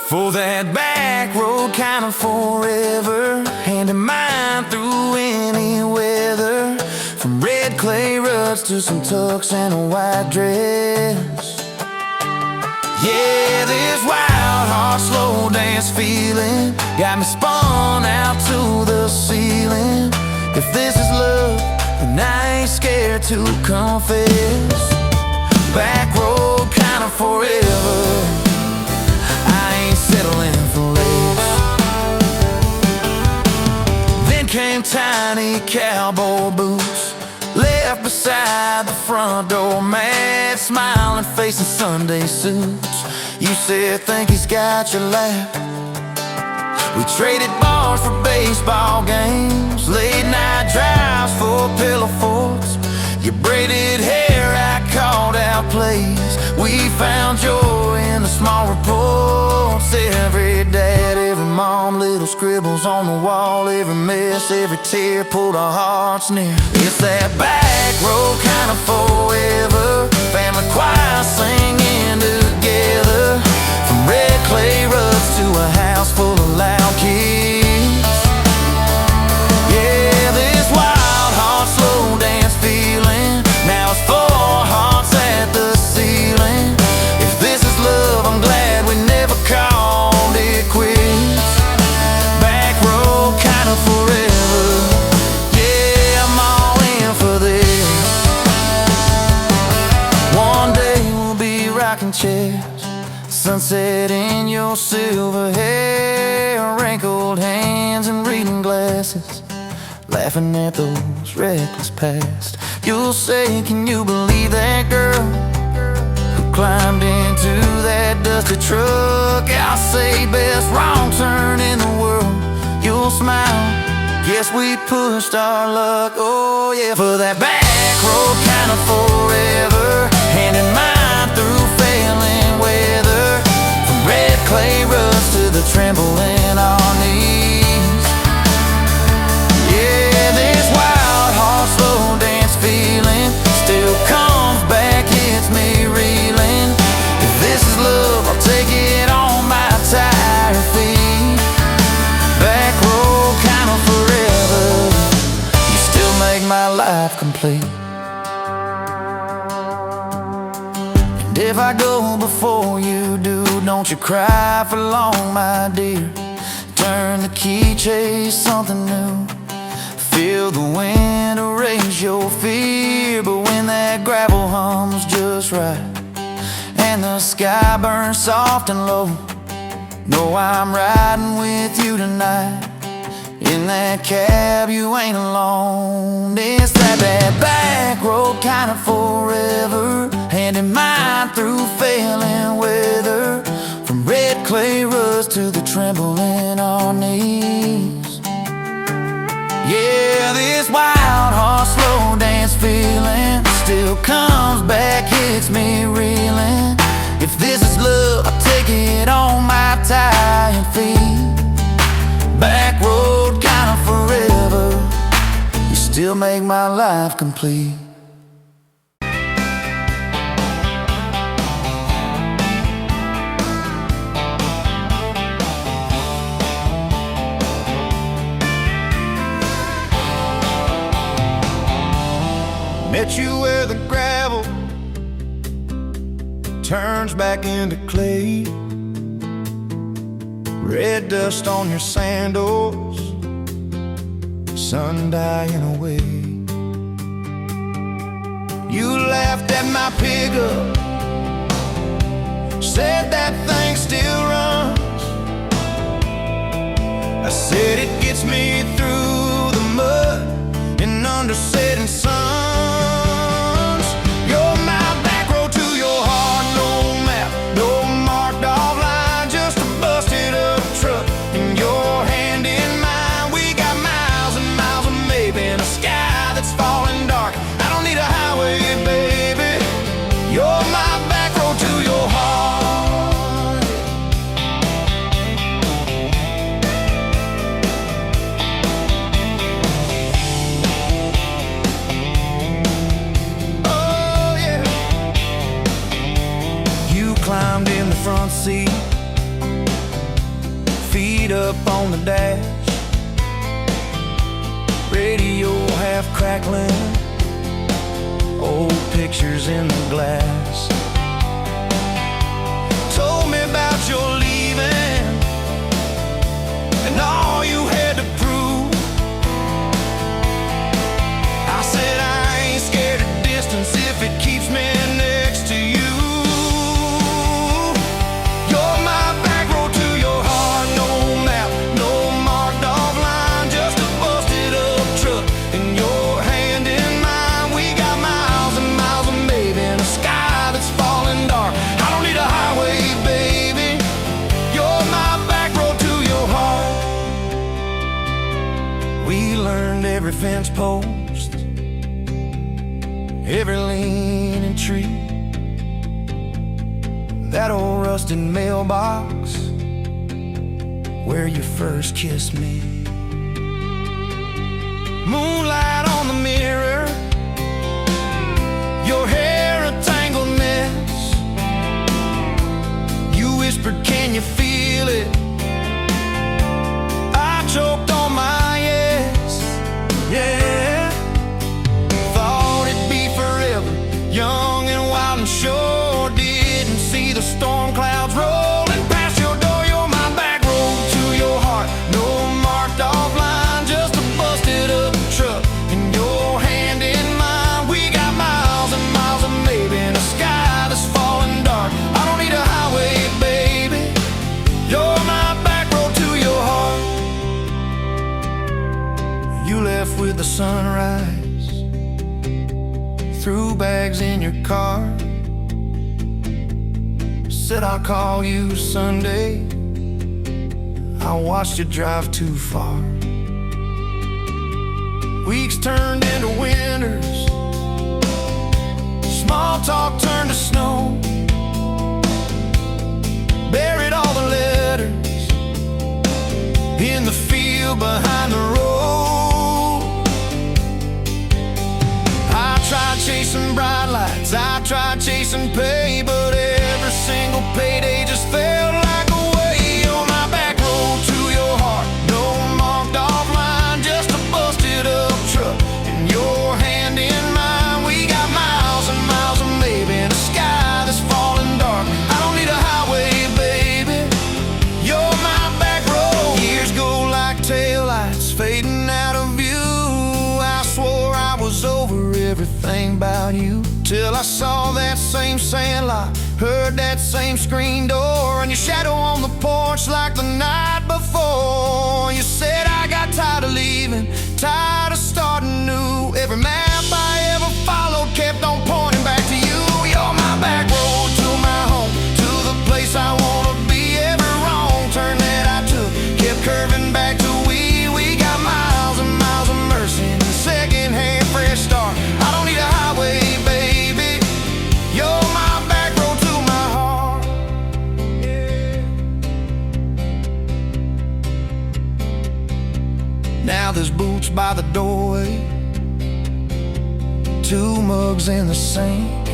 For that back road kind of forever, hand in mine through any weather. From red clay ruts to some tux and a white dress. Yeah, this wild heart slow dance feeling got me spun out to the ceiling. If this is love, then I ain't scared to confess. Back road kind of forever, I ain't settling for less. Then came tiny cowboy boots, left beside the front door, mad smiling face in Sunday suits. You said, think he's got your lap. We traded bars for baseball games, late night drives for pillow forts. Your braided hair, I called out plays. We found joy in the small reports. Every dad, every mom, little scribbles on the wall. Every mess, every tear pulled our hearts near. It's that back road kind of forever, family choir singing together. From red clay ruts to a house full of loud kids. Yeah, this wild heart slow dance feeling, now it's 4 hearts at the ceiling. If this is love, I'm glad we never called it quits. Back road kind of forever, yeah, I'm all in for this. One day we'll be rocking chairs, sunset in your silver hair, wrinkled hands and reading glasses, laughing at those reckless past. You'll say, can you believe that girl who climbed into that dusty truck? I'll say, best wrong turn in the world. You'll smile, guess we pushed our luck. Oh yeah, for that back road kind of forever, hand in mine through failing weather. From red clay ruts to the tremble in our knees. Yeah, this wild heart slow dance feeling still comes back, hits me reeling. If this is love, I'll take it on my tired feet. Back road kind of forever, you still make my life complete. And if I go before you do, don't you cry for long, my dear. Turn the key, chase something new. Feel the wind erase your fear. But when that gravel hums just right and the sky burns soft and low, know I'm riding with you tonight. In that cab you ain't alone. It's that back road kind of forever, hand in mine through failing weather. From red clay ruts to the tremble in our knees. Yeah, this wild heart slow dance feeling still comes back, hits me reeling. If this is love, I'll take it on my tired feet. Back road kind of forever, you still make my life complete. Met you where the gravel turns back into clay. Red dust on your sandals, sun dying away. You laughed at my pickup, said that thing still runs. I said it gets me through the mud and under setting suns. You're my back road to your heart, no map, no marked off line, just a busted up truck and your hand in mine. We got miles and miles of maybe and a sky that's that's falling dark. I don't need a highway, baby. You're my back road to your heart. Oh yeah. You climbed in the front seat, feet up on the dash, radio half crackling, old pictures in the glass. Told me about your leaving and all you had to prove. I said I ain't scared of distance if it keeps me next to you. You're my back road to your heart. No map, no marked off line, just a busted up truck and your hand in mine. We got miles and miles of maybe in a sky that's falling dark. I don't need a highway, baby. You're my back road to your heart. We learned every fence post, every leaning tree, that old rusted mailbox where you first kissed me. Moonlight on the mirror, your hair a tangled mess. You whispered, can you feel it? I choked on my yes, yeah. Thought it'd be forever, young and wild and sure. Didn't see the storm clouds rolling past your door. You're my back road to your heart. No marked off line, just a busted up truck and your hand in mine. We got miles and miles of maybe in a sky that's falling dark. I don't need a highway, baby. You're my back road to your heart. You left with the sunrise, threw bags in your car, said I'll call you Sunday. I watched you drive too far. Weeks turned into winters, small talk turned to snow. Buried all the letters in the field behind the road. I tried chasing bright lights, I tried chasing pay, but every single payday just felt like a way. You're my back road to your heart. No marked off line, just a busted up truck and your hand in mine. We got miles and miles of maybe in a sky that's falling dark. I don't need a highway, baby. You're my back road. Years go like taillights fading out of view. I swore I was over everything about you, till I saw that same sandlot, heard that same screen door, and your shadow on the porch like the night before. You said I got tired of leaving, tired of starting new. Every map I ever followed kept on pointing back to you. You're my back road to my home, to the place I wanna be. Every wrong turn that I took kept curving back to we. We got miles and miles of mercy and a second-hand fresh start. I don't need a highway, baby. You're my back road to my heart. Yeah. Now there's boots by the doorway, two mugs in the sink,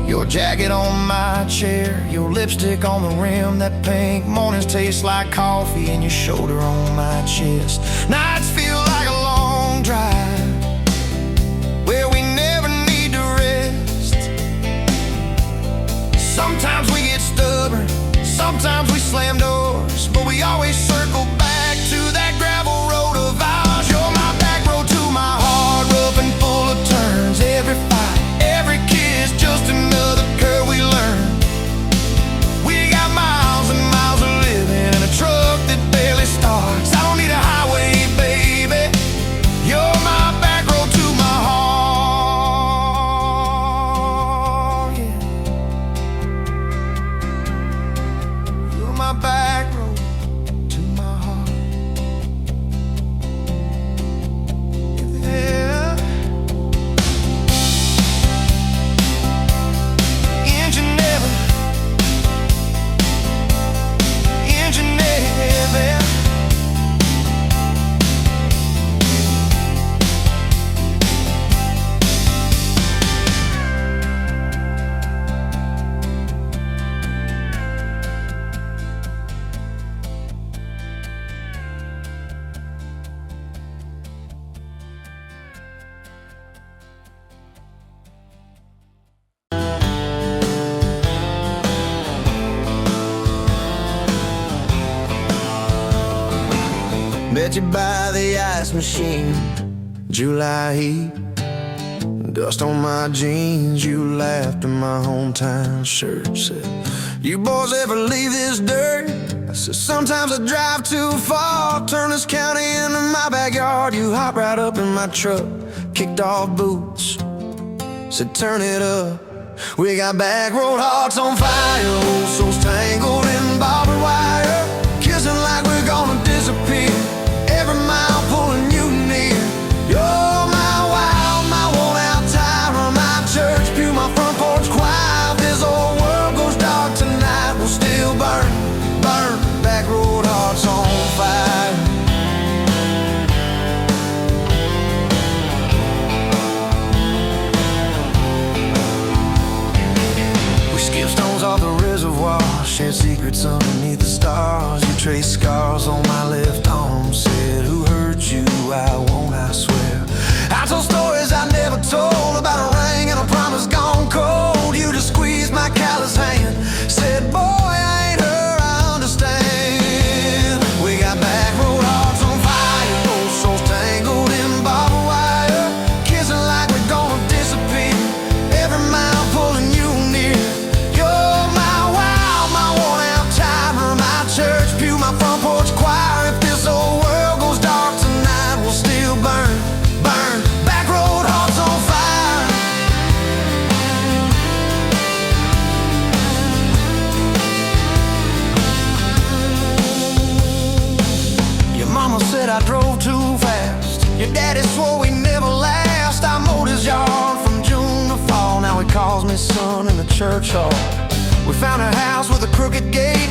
your jacket on my chair, your lipstick on the rim, that pink. Mornings taste like coffee and your shoulder on my chest. Nights feel like a long drive where we never need to rest. Sometimes we get stubborn, sometimes we slam doors, but we always circle back to that gravel road of ours. You're my back road to my heart, rough and full of turns. Every fight, every kiss, just another curve we learn. We got miles and miles of living in a truck that barely starts. I don't need a highway, baby. Set you by the ice machine. July heat, dust on my jeans. You laughed in my hometown shirt. Said, you boys ever leave this dirt? I said, sometimes I drive too far. Turn this county into my backyard. You hop right up in my truck, kicked off boots, said turn it up. We got back road hearts on fire, old souls tangled in barbed wire, kissing like we're gonna disappear. Every mile pulling you near. You're my wild, my worn out tyrant, my church pew, my front porch choir. If this old world goes dark tonight, we'll still burn, burn. Back road hearts on fire. Stones off the reservoir, shared secrets underneath the stars. You traced scars on my left arm, said who hurt you, I won't, I swear. I told stories I never told, about a ring and a promise gone cold. You just squeezed my callous hand, said boy I ain't her, I understand. We got back road hearts on fire, old souls tangled in barbed wire, kissing like we're gonna disappear. Every mile pulling you near. Church pew, my front porch choir. If this old world goes dark tonight, we'll still burn, burn. Back road hearts on fire. Your mama said I drove too fast. Your daddy swore we never last. I mowed his yard from June to fall. Now he calls me son in the church hall. We found a house with a crooked gate,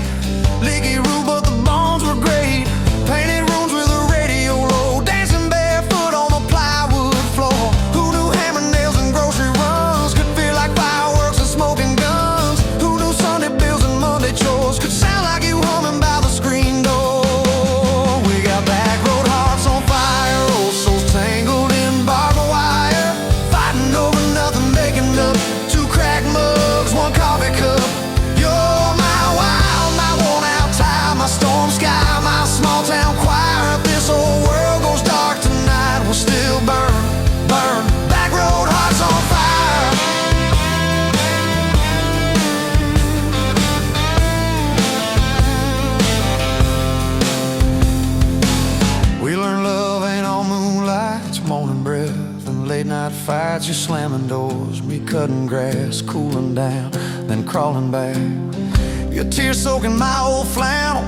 leaky roof, but the bones were great. Painted rooms with a radio low, dancing barefoot on the plywood floor. Who knew hammer nails and grocery runs could feel like fireworks and smoking guns? Who knew Sunday bills and Monday chores could sound like you humming by the screen door? We got back road hearts on fire, old souls tangled in barbed wire, fighting over nothing, making up two cracked mugs, one coffee cup. My storm sky, my small town choir. If this old world goes dark tonight, we'll still burn, burn. Back road hearts on fire. We learned love ain't all moonlight, it's morning breath and late night fights. You're slamming doors, me cutting grass, cooling down, then crawling back. Your tears soaking my old flannel,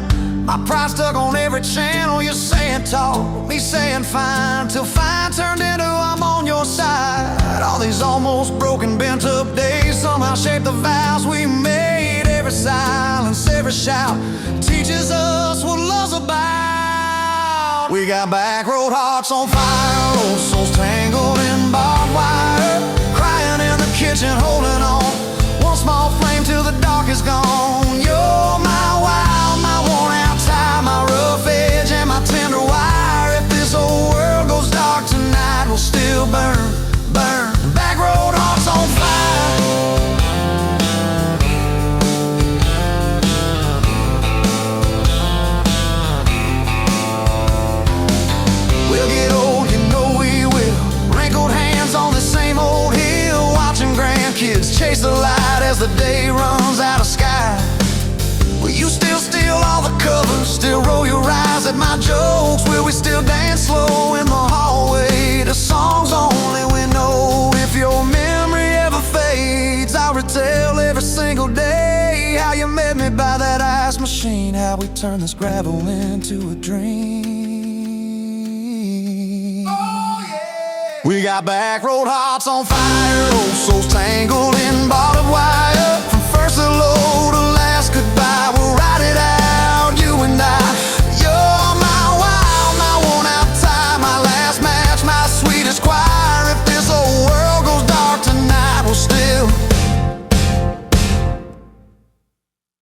my pride stuck on every channel. You're saying talk, me saying fine, till fine turned into I'm on your side. All these almost broken, bent up days somehow shaped the vows we made. Every silence, every shout teaches us what love's about. We got back road hearts on fire, old souls tangled in barbed wire, crying in the kitchen, holding on. One small flame till the dark is gone. You're my wild, my worn out tie, my rough edge and my tender wire. If this old world goes dark tonight, we'll still burn, burn. Back road hearts on fire. We'll get old, you know we will. Wrinkled hands on the same old hill, watching grandkids chase the light as the day runs out of sky. Will you still steal all the covers, still roll your eyes at my jokes? Will we still dance slow in the hallway to songs only we know? If your memory ever fades, I'll retell every single day how you met me by that ice machine, how we turned this gravel into a dream. Oh, yeah. We got back road hearts on fire, old souls tangled in barbed wire,